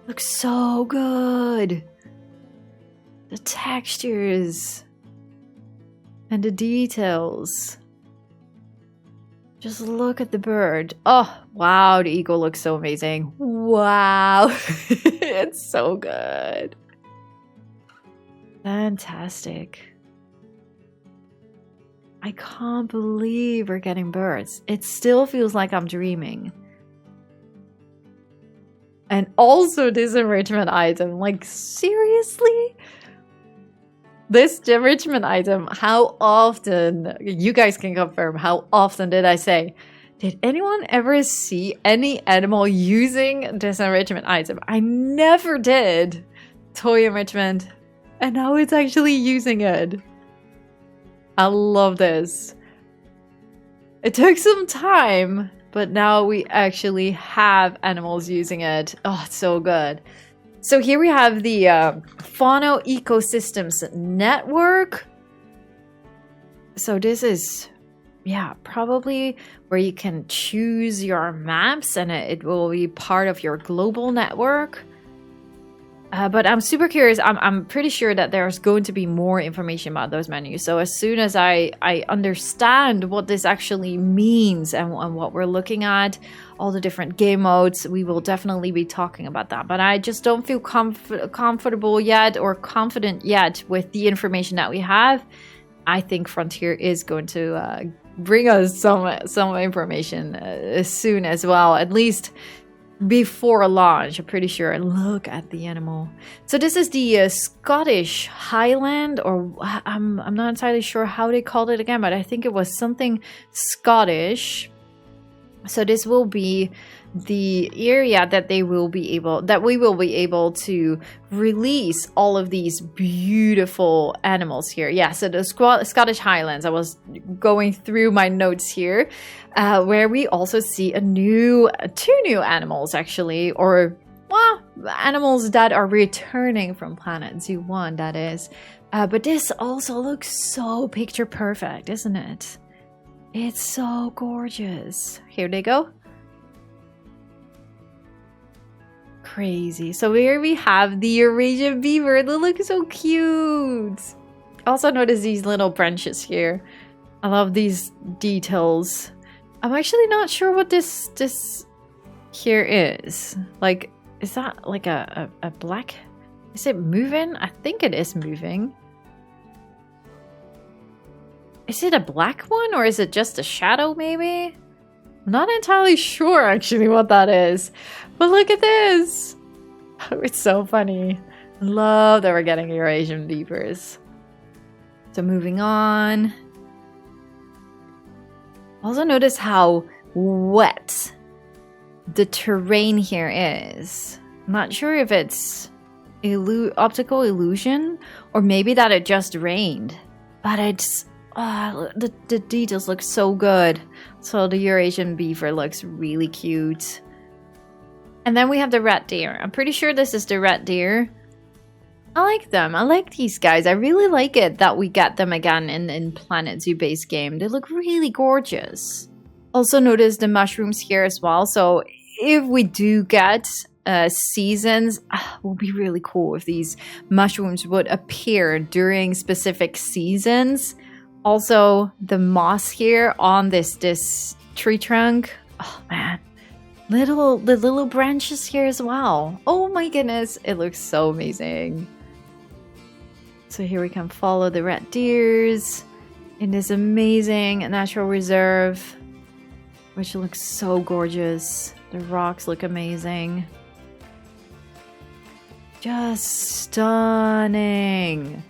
Looks so good. The textures and the details. Just look at the bird. Oh, wow, the eagle looks so amazing. Wow. It's so good. Fantastic. I can't believe we're getting birds. It still feels like I'm dreaming. And also this enrichment item. Like, seriously? This enrichment item, how often, you guys can confirm, how often did I say, did anyone ever see any animal using this enrichment item? I never did. Toy enrichment. And now it's actually using it. I love this. It took some time, but now we actually have animals using it. Oh, it's so good. So here we have the Fauna Ecosystems Network. So this is, yeah, probably where you can choose your maps and it will be part of your global network. But I'm super curious. I'm pretty sure that there's going to be more information about those menus. So as soon as I understand what this actually means and what we're looking at, all the different game modes, we will definitely be talking about that. But I just don't feel comfortable yet or confident yet with the information that we have. I think Frontier is going to bring us some information soon as well, at least before launch. I'm pretty sure. Look at the animal. So this is the Scottish Highland, or I'm not entirely sure how they called it again, but I think it was something Scottish. So this will be the area that we will be able to release all of these beautiful animals here. Yeah, so the Scottish Highlands. I was going through my notes here, where we also see two new animals actually, or well, animals that are returning from Planet Zoo 1, that is. But this also looks so picture perfect, isn't it? It's so gorgeous. Here they go. Crazy. So here we have the Eurasian Beaver. They look so cute. Also notice these little branches here. I love these details. I'm actually not sure what this here is. Like, is that like a black? Is it moving? I think it is moving. Is it a black one or is it just a shadow maybe? I'm not entirely sure actually what that is. But look at this. Oh, it's so funny. Love that we're getting Eurasian beavers. So moving on. Also notice how wet the terrain here is. I'm not sure if it's optical illusion or maybe that it just rained. But it's... the details look so good. So the Eurasian beaver looks really cute. And then we have the red deer. I'm pretty sure this is the red deer. I like them. I like these guys. I really like it that we get them again in Planet Zoo base game. They look really gorgeous. Also notice the mushrooms here as well. So if we do get seasons, it would be really cool if these mushrooms would appear during specific seasons. Also, the moss here on this tree trunk. Oh man, the little branches here as well. Oh my goodness, it looks so amazing. So here we can follow the red deers in this amazing natural reserve, which looks so gorgeous. The rocks look amazing. Just stunning.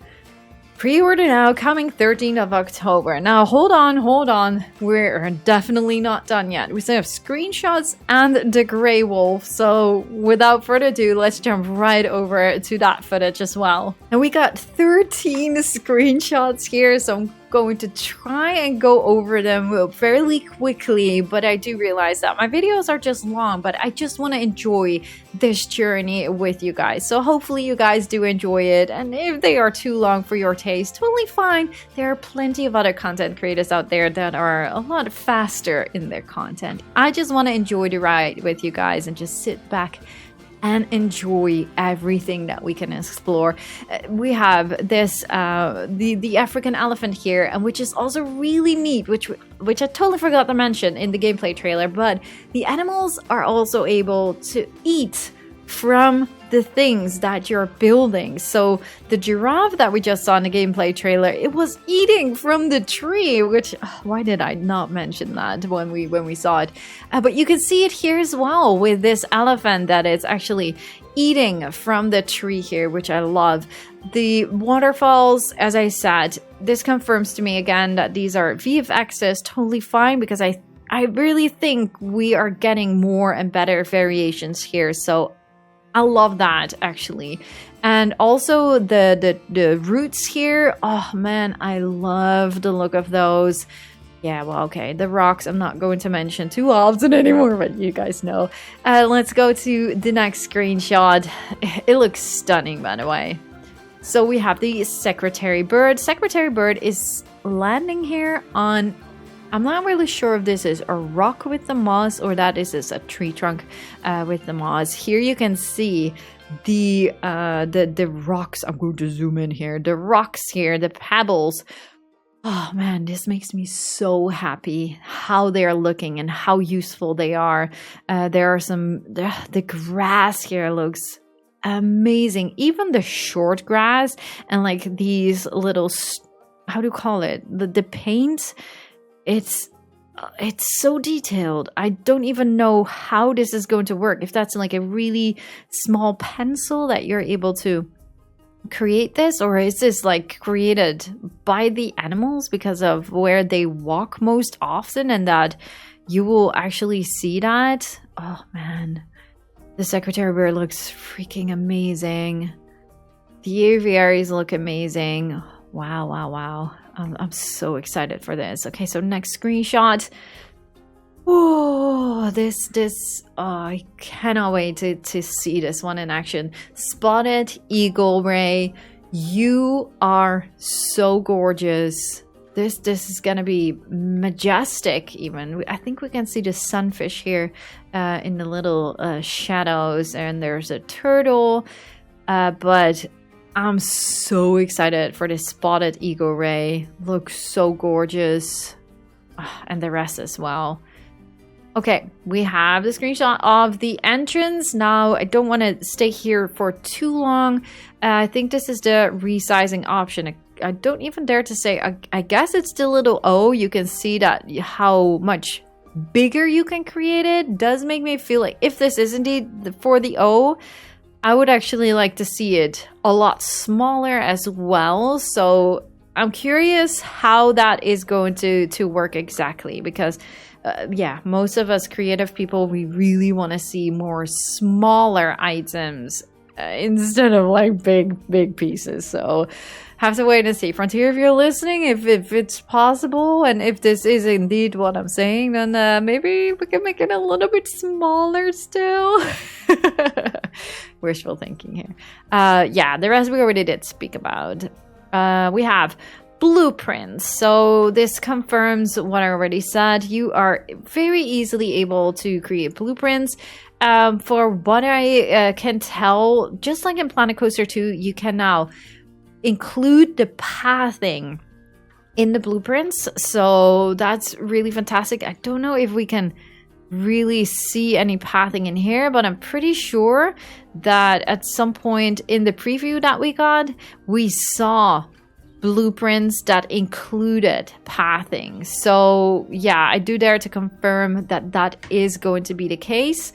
Pre-order now, coming 13th of October. Now, hold on. We're definitely not done yet. We still have screenshots and the Grey Wolf. So, without further ado, let's jump right over to that footage as well. And we got 13 screenshots here, so I'm going to try and go over them fairly quickly, but I do realize that my videos are just long, but I just want to enjoy this journey with you guys. So hopefully you guys do enjoy it, and if they are too long for your taste, totally fine. There are plenty of other content creators out there that are a lot faster in their content. I just want to enjoy the ride with you guys and just sit back and enjoy everything that we can explore. We have this the African elephant here, and which is also really neat, which I totally forgot to mention in the gameplay trailer, but the animals are also able to eat from the things that you're building. So the giraffe that we just saw in the gameplay trailer, it was eating from the tree, which why did I not mention that when we saw it? But you can see it here as well with this elephant that is actually eating from the tree here, which I love. The waterfalls, as I said, this confirms to me again that these are VFXs, totally fine, because I really think we are getting more and better variations here. So I love that, actually. And also the roots here. Oh man, I love the look of those. Yeah, well, okay. The rocks I'm not going to mention too often anymore, but you guys know. Let's go to the next screenshot. It looks stunning, by the way. So we have the secretary bird. Secretary bird is landing here on... I'm not really sure if this is a rock with the moss or that is a tree trunk with the moss. Here you can see the rocks. I'm going to zoom in here. The rocks here, the pebbles. Oh man, this makes me so happy how they're looking and how useful they are. There are the grass here looks amazing. Even the short grass and like these little, how do you call it? The paint, it's so detailed. I don't even know how this is going to work. If that's like a really small pencil that you're able to create this, or is this like created by the animals because of where they walk most often and that you will actually see that? Oh man, the secretary bird looks freaking amazing. The aviaries look amazing. Wow. I'm so excited for this. Okay, so next screenshot. Oh, I cannot wait to see this one in action. Spotted eagle ray, you are so gorgeous. This is gonna be majestic. Even I think we can see the sunfish here in the little shadows, and there's a turtle. But I'm so excited for this spotted eagle ray. Looks so gorgeous, and the rest as well. Okay, we have the screenshot of the entrance. Now, I don't want to stay here for too long. I think this is the resizing option. I don't even dare to say, I guess it's the little O. You can see that how much bigger you can create it. Does make me feel like if this is indeed for the O, I would actually like to see it a lot smaller as well. So I'm curious how that is going to work exactly, because yeah, most of us creative people, we really want to see more smaller items instead of like big pieces. So have to wait and see. Frontier, if you're listening, if it's possible, and if this is indeed what I'm saying, then maybe we can make it a little bit smaller still. Wishful thinking here. Yeah, the rest we already did speak about. We have blueprints. So this confirms what I already said. You are very easily able to create blueprints. For what I can tell, just like in Planet Coaster 2, you can now include the pathing in the blueprints. So that's really fantastic. I don't know if we can really see any pathing in here, but I'm pretty sure that at some point in the preview that we got, we saw blueprints that included pathing. So yeah, I do dare to confirm that that is going to be the case.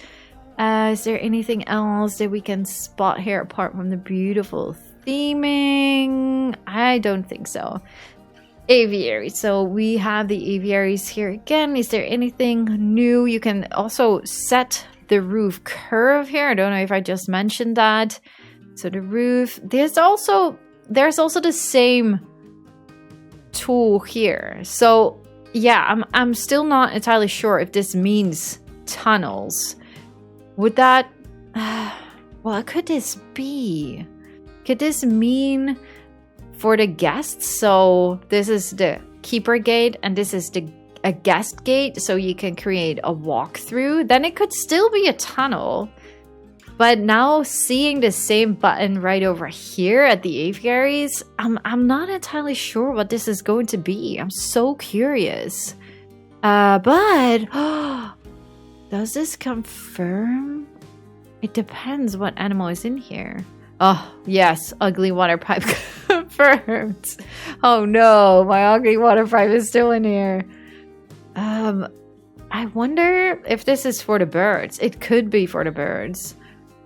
Is there anything else that we can spot here apart from the beautiful theming? I don't think so. Aviary. So we have the aviaries here again. Is there anything new? You can also set the roof curve here. I don't know if I just mentioned that. So the roof, there's also the same tool here. So yeah, I'm still not entirely sure if this means tunnels. Would that what could this be? Could this mean for the guests? So this is the keeper gate and this is a guest gate, so you can create a walkthrough. Then it could still be a tunnel. But now seeing the same button right over here at the aviaries, I'm not entirely sure what this is going to be. I'm so curious. But does this confirm? It depends what animal is in here. Oh, yes, ugly water pipe confirmed. Oh no, my ugly water pipe is still in here. I wonder if this is for the birds. It could be for the birds.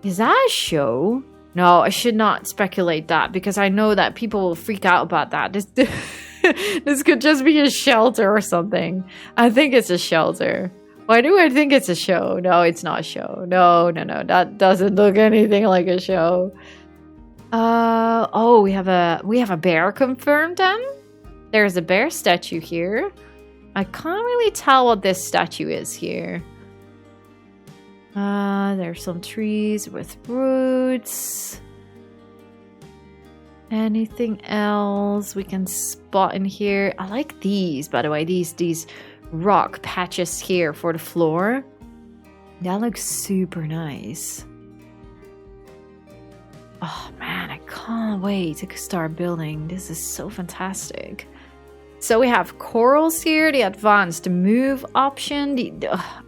Is that a show? No, I should not speculate that because I know that people will freak out about that. This could just be a shelter or something. I think it's a shelter. Why do I think it's a show? No, it's not a show. No. That doesn't look anything like a show. Oh, we have a bear confirmed then. There's a bear statue here. I can't really tell what this statue is here. There's some trees with roots. Anything else we can spot in here? I like these, by the way. These rock patches here for the floor. That looks super nice. Oh man, I can't wait to start building. This is so fantastic. So we have corals here, the advanced move option.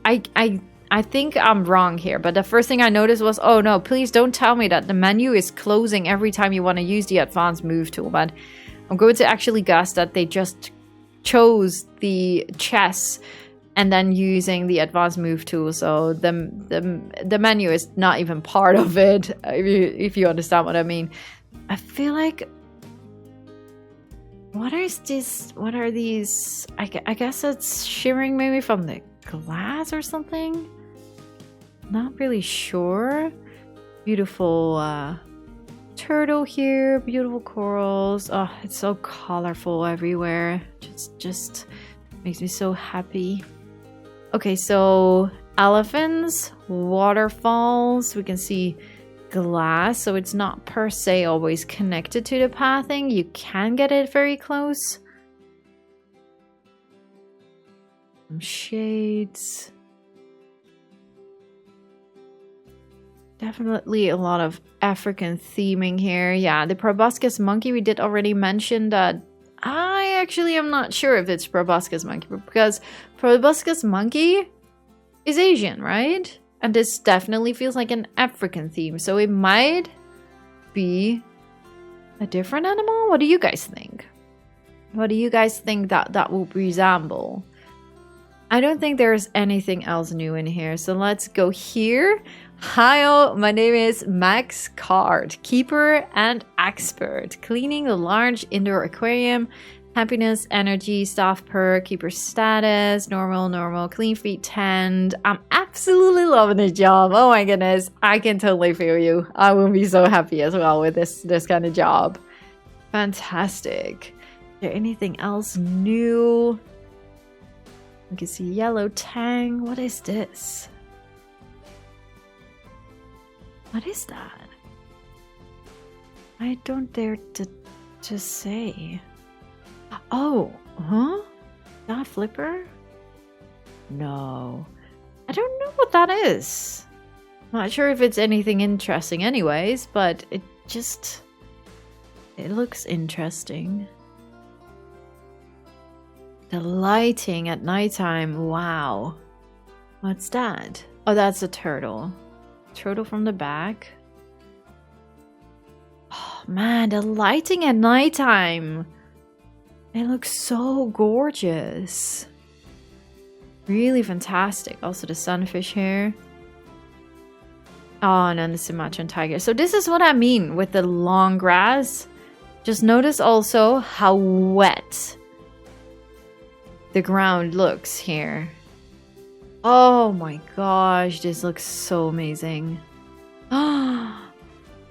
I think I'm wrong here, but the first thing I noticed was, oh no, please don't tell me that the menu is closing every time you want to use the advanced move tool. But I'm going to actually guess that they just chose the chess and then using the advanced move tool, so the menu is not even part of it, if you understand what I mean. I feel like, what is this? What are these? I guess it's shimmering maybe from the glass or something. Not really sure. Beautiful turtle here, beautiful corals. Oh, it's so colorful everywhere. Just makes me so happy. Okay, so elephants, waterfalls, we can see glass, so it's not per se always connected to the pathing. You can get it very close. Some shades. Definitely a lot of African theming here. Yeah, the proboscis monkey, we did already mention that. I actually am not sure if it's proboscis monkey, because proboscis monkey is Asian, right? And this definitely feels like an African theme, so it might be a different animal. What do you guys think? What do you guys think that will resemble? I don't think there's anything else new in here, so let's go here. Hi, my name is Max Card, keeper and expert, cleaning the large indoor aquarium. Happiness, energy, staff perk, keeper status, normal, clean feet 10. I'm absolutely loving this job. Oh my goodness, I can totally feel you. I will be so happy as well with this kind of job. Fantastic. Is there anything else new? We can see yellow tang. What is this? What is that? I don't dare to say. Oh, huh? That flipper? No. I don't know what that is. Not sure if it's anything interesting anyways, but it looks interesting. The lighting at nighttime, wow. What's that? Oh, that's a turtle. Turtle from the back. Oh man, the lighting at nighttime. It looks so gorgeous. Really fantastic. Also the sunfish here. Oh, and then the Sumatran Tiger. So this is what I mean with the long grass. Just notice also how wet the ground looks here. Oh my gosh, this looks so amazing. Oh,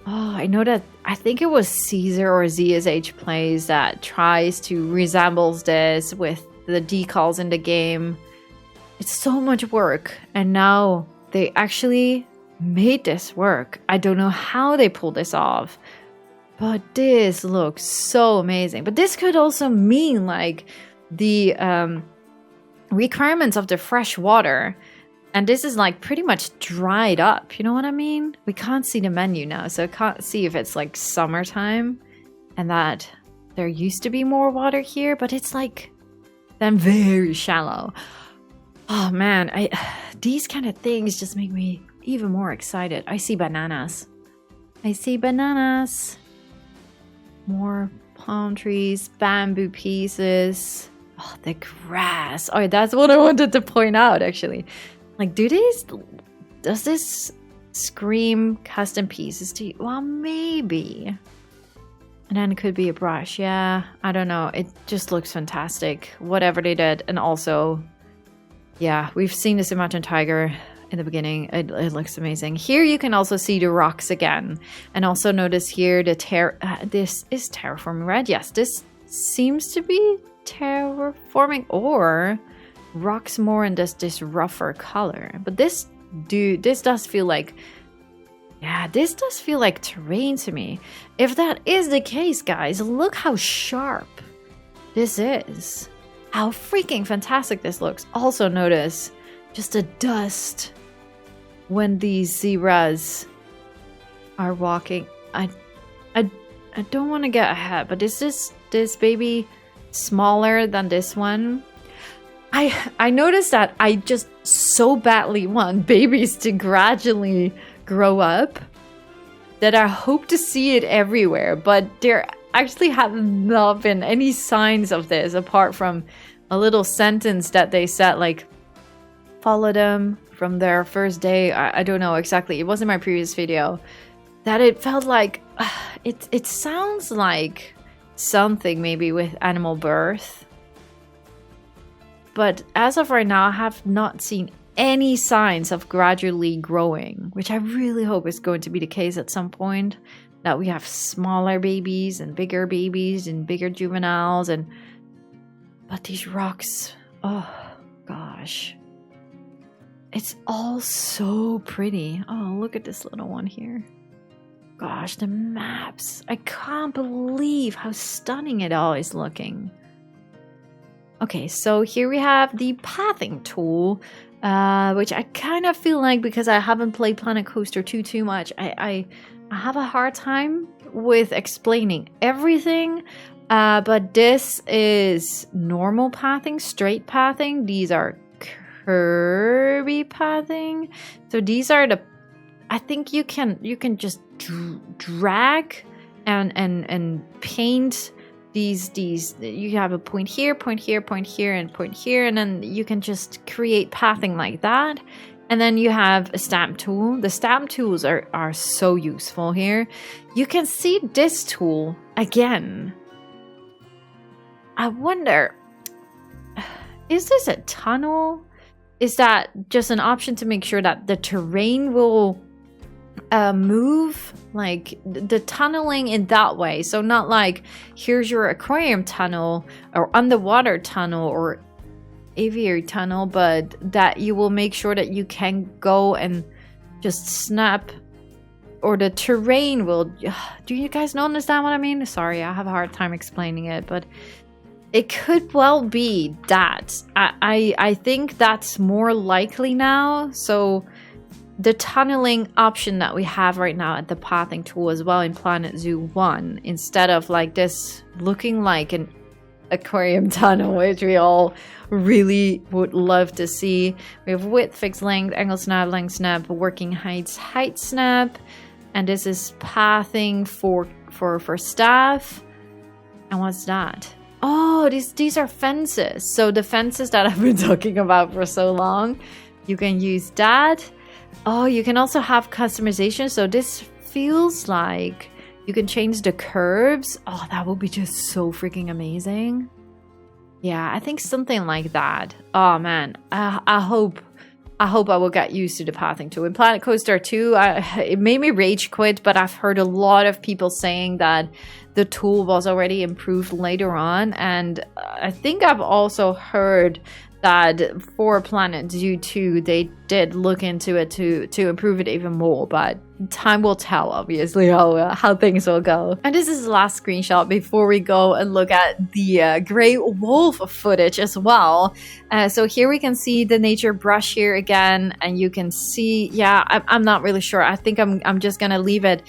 I know that, I think it was Caesar or ZSH Plays that tries to resemble this with the decals in the game. It's so much work, and now they actually made this work. I don't know how they pulled this off, but this looks so amazing. But this could also mean like the requirements of the fresh water. And this is like pretty much dried up, you know what I mean? We can't see the menu now, so I can't see if it's like summertime and that there used to be more water here, but it's like then very shallow. Oh man, these kind of things just make me even more excited. I see bananas. I see bananas. More palm trees, bamboo pieces. Oh, the grass. Oh, that's what I wanted to point out actually. Like, does this scream custom pieces to you? Well, maybe. And then it could be a brush. Yeah, I don't know. It just looks fantastic. Whatever they did. And also, Yeah, we've seen the Sumatran Tiger in the beginning. It looks amazing. Here you can also see the rocks again. And also notice here the this is terraforming red. Yes, this seems to be terraforming or rocks more in this rougher color. But this does feel like, yeah, this does feel like terrain to me. If that is the case, guys, look how sharp this is. How freaking fantastic this looks. Also notice just the dust when these zebras are walking. I don't want to get ahead, but is this baby smaller than this one? I noticed that I just so badly want babies to gradually grow up that I hope to see it everywhere, but there actually have not been any signs of this apart from a little sentence that they said, like, follow them from their first day. I don't know exactly. It was in my previous video that it felt like it sounds like something maybe with animal birth. But as of right now, I have not seen any signs of gradually growing, which I really hope is going to be the case at some point. That we have smaller babies and bigger juveniles, but these rocks, oh gosh, it's all so pretty. Oh, look at this little one here. Gosh, the maps. I can't believe how stunning it all is looking. Okay, so here we have the pathing tool, which I kind of feel like, because I haven't played Planet Coaster 2 too much, I have a hard time with explaining everything, but this is normal pathing, straight pathing. These are curvy pathing. So these are the, I think you can just drag and paint these. You have a point here, point here, point here, and point here, and then you can just create pathing like that. And then you have a stamp tool. The stamp tools are so useful here. You can see this tool again. I wonder, is this a tunnel? Is that just an option to make sure that the terrain will move, like the tunneling in that way? So not like, here's your aquarium tunnel or underwater tunnel or aviary tunnel, but that you will make sure that you can go and just snap, or the terrain will. Do you guys understand what I mean? Sorry, I have a hard time explaining it, but it could well be that. I think that's more likely now. So the tunneling option that we have right now at the pathing tool as well in Planet Zoo 1, instead of like this looking like an aquarium tunnel, which we all really would love to see. We have width, fixed length, angle snap, length snap, working heights, height snap, and this is pathing for staff. And what's that? Oh, these are fences. So the fences that I've been talking about for so long, you can use that. Oh, you can also have customization. So this feels like you can change the curbs. Oh, that would be just so freaking amazing. Yeah, I think something like that. Oh man, I hope I will get used to the pathing tool. In Planet Coaster 2, it made me rage quit, but I've heard a lot of people saying that the tool was already improved later on. And I think I've also heard that for Planet Zoo 2, they did look into it to improve it even more, but time will tell, obviously, how things will go. And this is the last screenshot before we go and look at the gray wolf footage as well. So here we can see the nature brush here again, and you can see, yeah, I'm not really sure. I think I'm just gonna leave it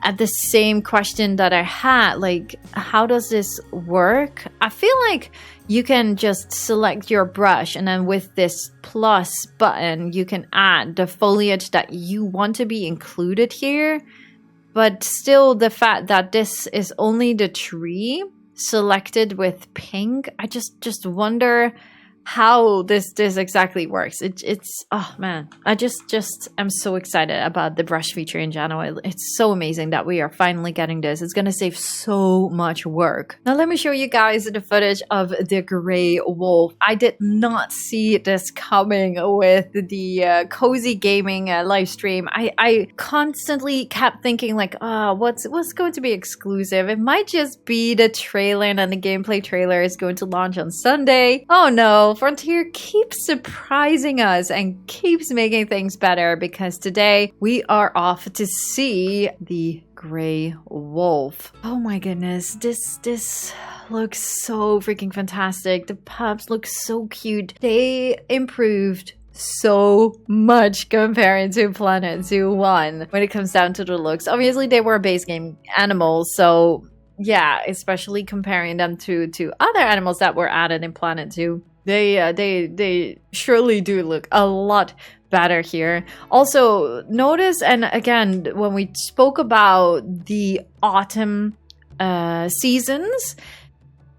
at the same question that I had, like, how does this work? I feel like you can just select your brush, and then with this plus button, you can add the foliage that you want to be included here. But still, the fact that this is only the tree selected with pink, I just wonder how this exactly works. It's oh man, I just am so excited about the brush feature in general. It's so amazing that we are finally getting this. It's gonna save so much work. Now let me show you guys the footage of the gray wolf. I did not see this coming with the cozy gaming live stream. I constantly kept thinking like, what's going to be exclusive? It might just be the trailer, and then the gameplay trailer is going to launch on Sunday. Oh no, Frontier keeps surprising us and keeps making things better, because today we are off to see the gray wolf. Oh my goodness, this looks so freaking fantastic. The pups look so cute. They improved so much comparing to Planet Zoo 1 when it comes down to the looks. Obviously they were base game animals, so yeah, especially comparing them to other animals that were added in Planet Zoo. They surely do look a lot better here. Also, notice, and again, when we spoke about the autumn seasons,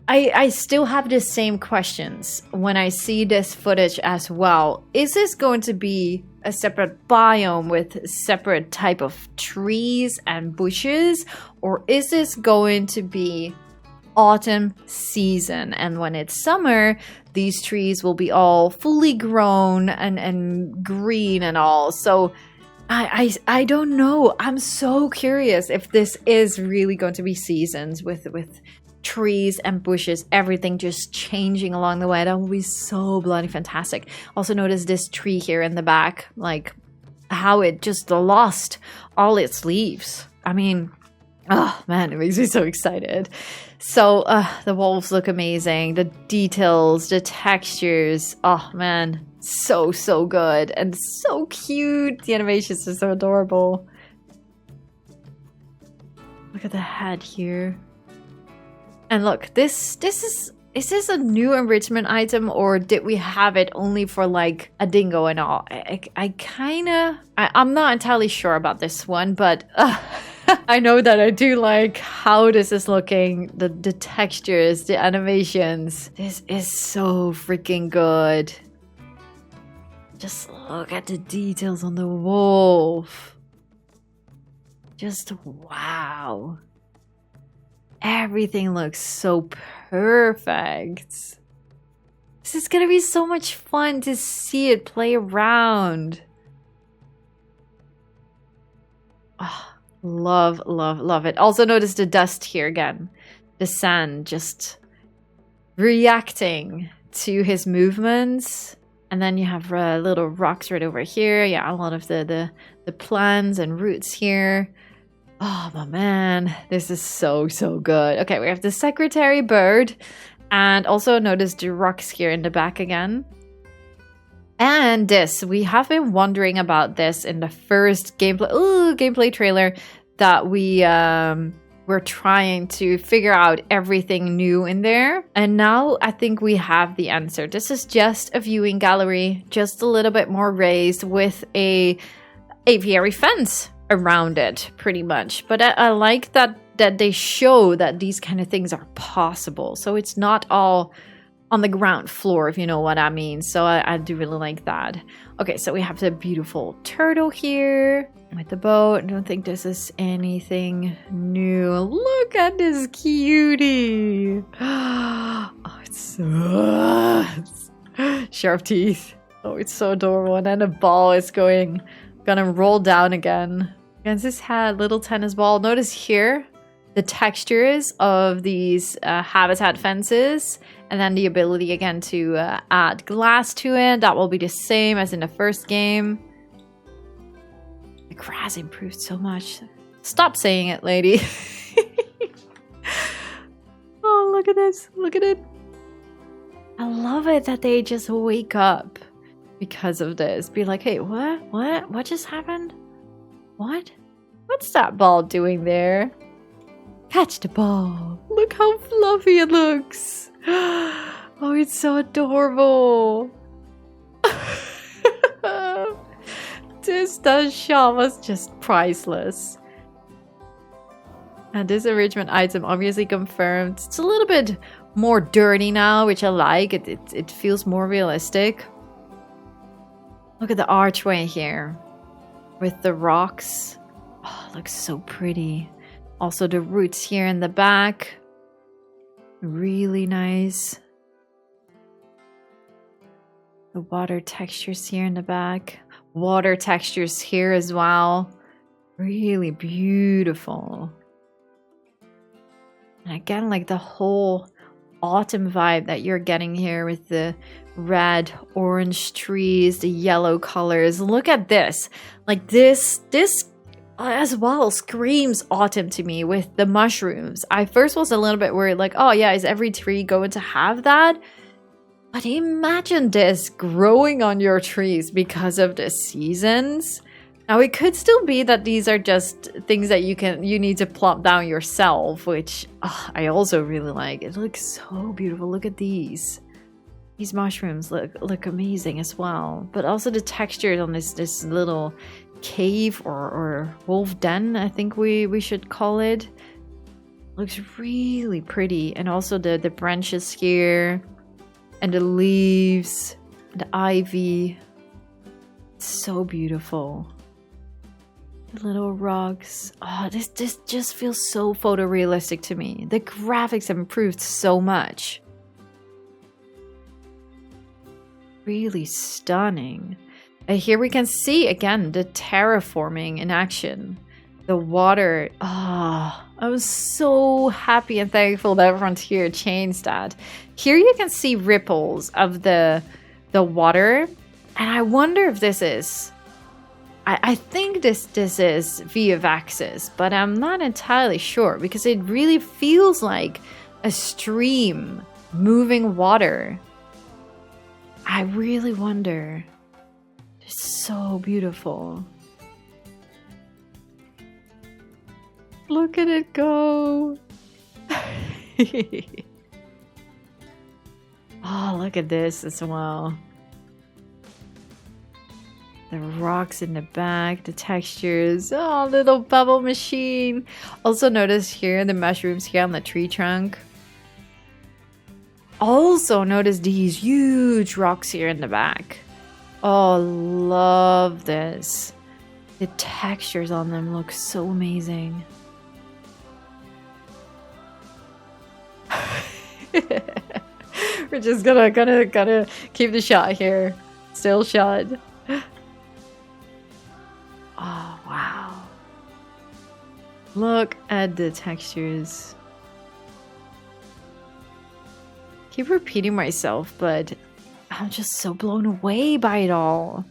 I still have the same questions when I see this footage as well. Is this going to be a separate biome with separate type of trees and bushes, or is this going to be autumn season, and when it's summer these trees will be all fully grown and green and all? So I don't know. I'm so curious if this is really going to be seasons with trees and bushes, everything just changing along the way. That would be so bloody fantastic. Also notice this tree here in the back, like how it just lost all its leaves. I mean, oh man, it makes me so excited. So the wolves look amazing. The details, the textures, oh man, so good and so cute. The animations are so adorable. Look at the head here. And look, is this a new enrichment item, or did we have it only for like a dingo and all? I'm not entirely sure about this one, but I know that I do like how this is looking, the textures, the animations. This is so freaking good. Just look at the details on the wolf. Just wow. Everything looks so perfect. This is gonna be so much fun to see it play around. Oh, love it. Also notice the dust here again. The sand just reacting to his movements. And then you have little rocks right over here. Yeah, a lot of the plants and roots here. Oh my man, this is so good. Okay, we have the secretary bird, and also notice the rocks here in the back again. And this, we have been wondering about this in the first gameplay trailer that we were trying to figure out everything new in there. And now I think we have the answer. This is just a viewing gallery, just a little bit more raised with a aviary fence around it, pretty much. But I like that they show that these kind of things are possible. So it's not all on the ground floor, if you know what I mean. So I do really like that. Okay, so we have the beautiful turtle here with the boat. I don't think this is anything new. Look at this cutie. Oh, it's so sharp teeth. Oh, it's so adorable. And then the ball is gonna roll down again. Against his head, little tennis ball. Notice here the textures of these habitat fences, and then the ability again to add glass to it. That will be the same as in the first game. The grass improved so much. Stop saying it, lady. Oh, look at this. Look at it. I love it that they just wake up because of this. Be like, hey, what just happened? What's that ball doing there? Catch the ball. Look how fluffy it looks. Oh, it's so adorable. This shot was just priceless. And this enrichment item obviously confirmed. It's a little bit more dirty now, which I like. It feels more realistic. Look at the archway here with the rocks. Oh, it looks so pretty. Also the roots here in the back. Really nice. The water textures here in the back. Water textures here as well. Really beautiful. And again, like the whole autumn vibe that you're getting here with the red, orange trees, the yellow colors. Look at this. Like this as well screams autumn to me with the mushrooms. I first was a little bit worried, like, oh yeah, is every tree going to have that? But imagine this growing on your trees because of the seasons. Now it could still be that these are just things that you need to plop down yourself, which I also really like. It looks so beautiful. Look at these. These mushrooms look amazing as well. But also the textures on this little cave or wolf den, I think we should call it. Looks really pretty. And also the branches here and the leaves, the ivy. It's so beautiful. The little rocks. Oh, this just feels so photorealistic to me. The graphics have improved so much. Really stunning. And here we can see again the terraforming in action. The water. I was so happy and thankful that Frontier changed that. Here you can see ripples of the water, and I wonder if this is. I think this is via Vaxis, but I'm not entirely sure because it really feels like a stream moving water. I really wonder. It's so beautiful. Look at it go. Oh, look at this as well. The rocks in the back, the textures. Oh, little bubble machine. Also notice here the mushrooms here on the tree trunk. Also notice these huge rocks here in the back. Oh, love this. The textures on them look so amazing. We're just gonna keep the shot here. Still shot. Oh, wow. Look at the textures. Keep repeating myself, but I'm just so blown away by it all.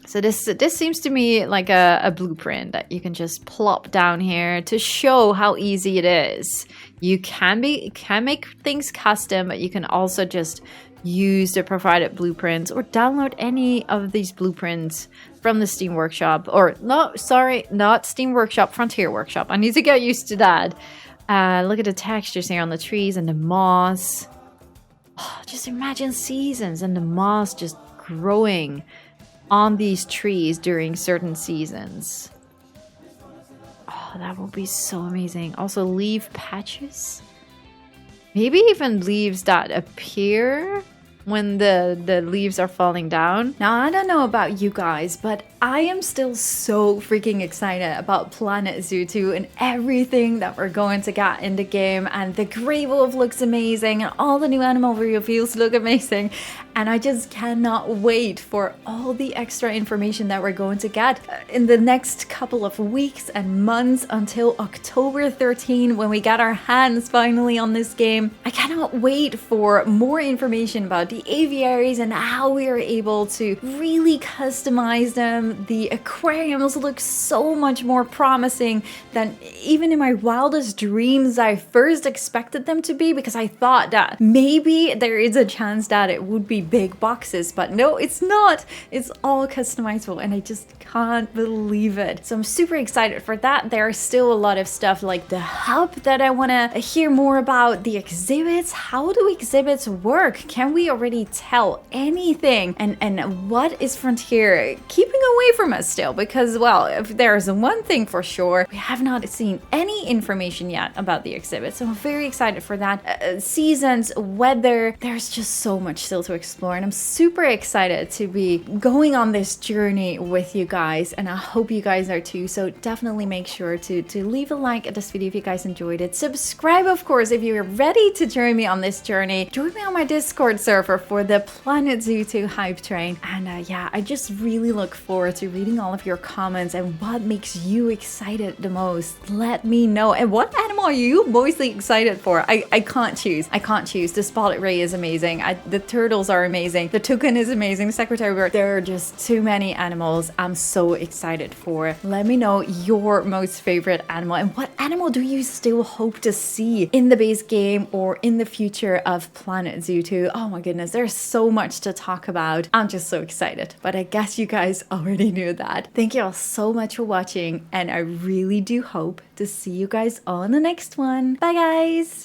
So this seems to me like a blueprint that you can just plop down here to show how easy it is. You can make things custom, but you can also just use the provided blueprints or download any of these blueprints from the Steam Workshop. Or no, sorry, not Steam Workshop, Frontier Workshop. I need to get used to that. Look at the textures here on the trees and the moss. Oh, just imagine seasons and the moss just growing on these trees during certain seasons. Oh, that would be so amazing. Also leaf patches. Maybe even leaves that appear when the leaves are falling down. Now, I don't know about you guys, but I am still so freaking excited about Planet Zoo 2 and everything that we're going to get in the game. And the Grey Wolf looks amazing and all the new animal reveals look amazing. And I just cannot wait for all the extra information that we're going to get in the next couple of weeks and months until October 13 when we get our hands finally on this game. I cannot wait for more information about the aviaries and how we are able to really customize them. The aquariums look so much more promising than even in my wildest dreams I first expected them to be, because I thought that maybe there is a chance that it would be big boxes, but no, it's not. It's all customizable and I just can't believe it. So I'm super excited for that. There are still a lot of stuff like the hub that I want to hear more about. The exhibits. How do exhibits work? Can we already tell anything. And what is Frontier keeping away from us still? Because, well, if there's one thing for sure, we have not seen any information yet about the exhibit. So I'm very excited for that. Seasons, weather, there's just so much still to explore. And I'm super excited to be going on this journey with you guys. And I hope you guys are too. So definitely make sure to leave a like at this video if you guys enjoyed it. Subscribe, of course, if you're ready to join me on this journey. Join me on my Discord server for the Planet Zoo 2 hype train. And yeah, I just really look forward to reading all of your comments and what makes you excited the most. Let me know. And what animal are you mostly excited for? I can't choose. I can't choose. The spotted ray is amazing. The turtles are amazing. The toucan is amazing. The secretary bird. There are just too many animals I'm so excited for. Let me know your most favorite animal and what animal do you still hope to see in the base game or in the future of Planet Zoo 2. Oh my goodness, there's so much to talk about. I'm just so excited, but I guess you guys already knew that. Thank you all so much for watching, and I really do hope to see you guys on the next one. Bye guys!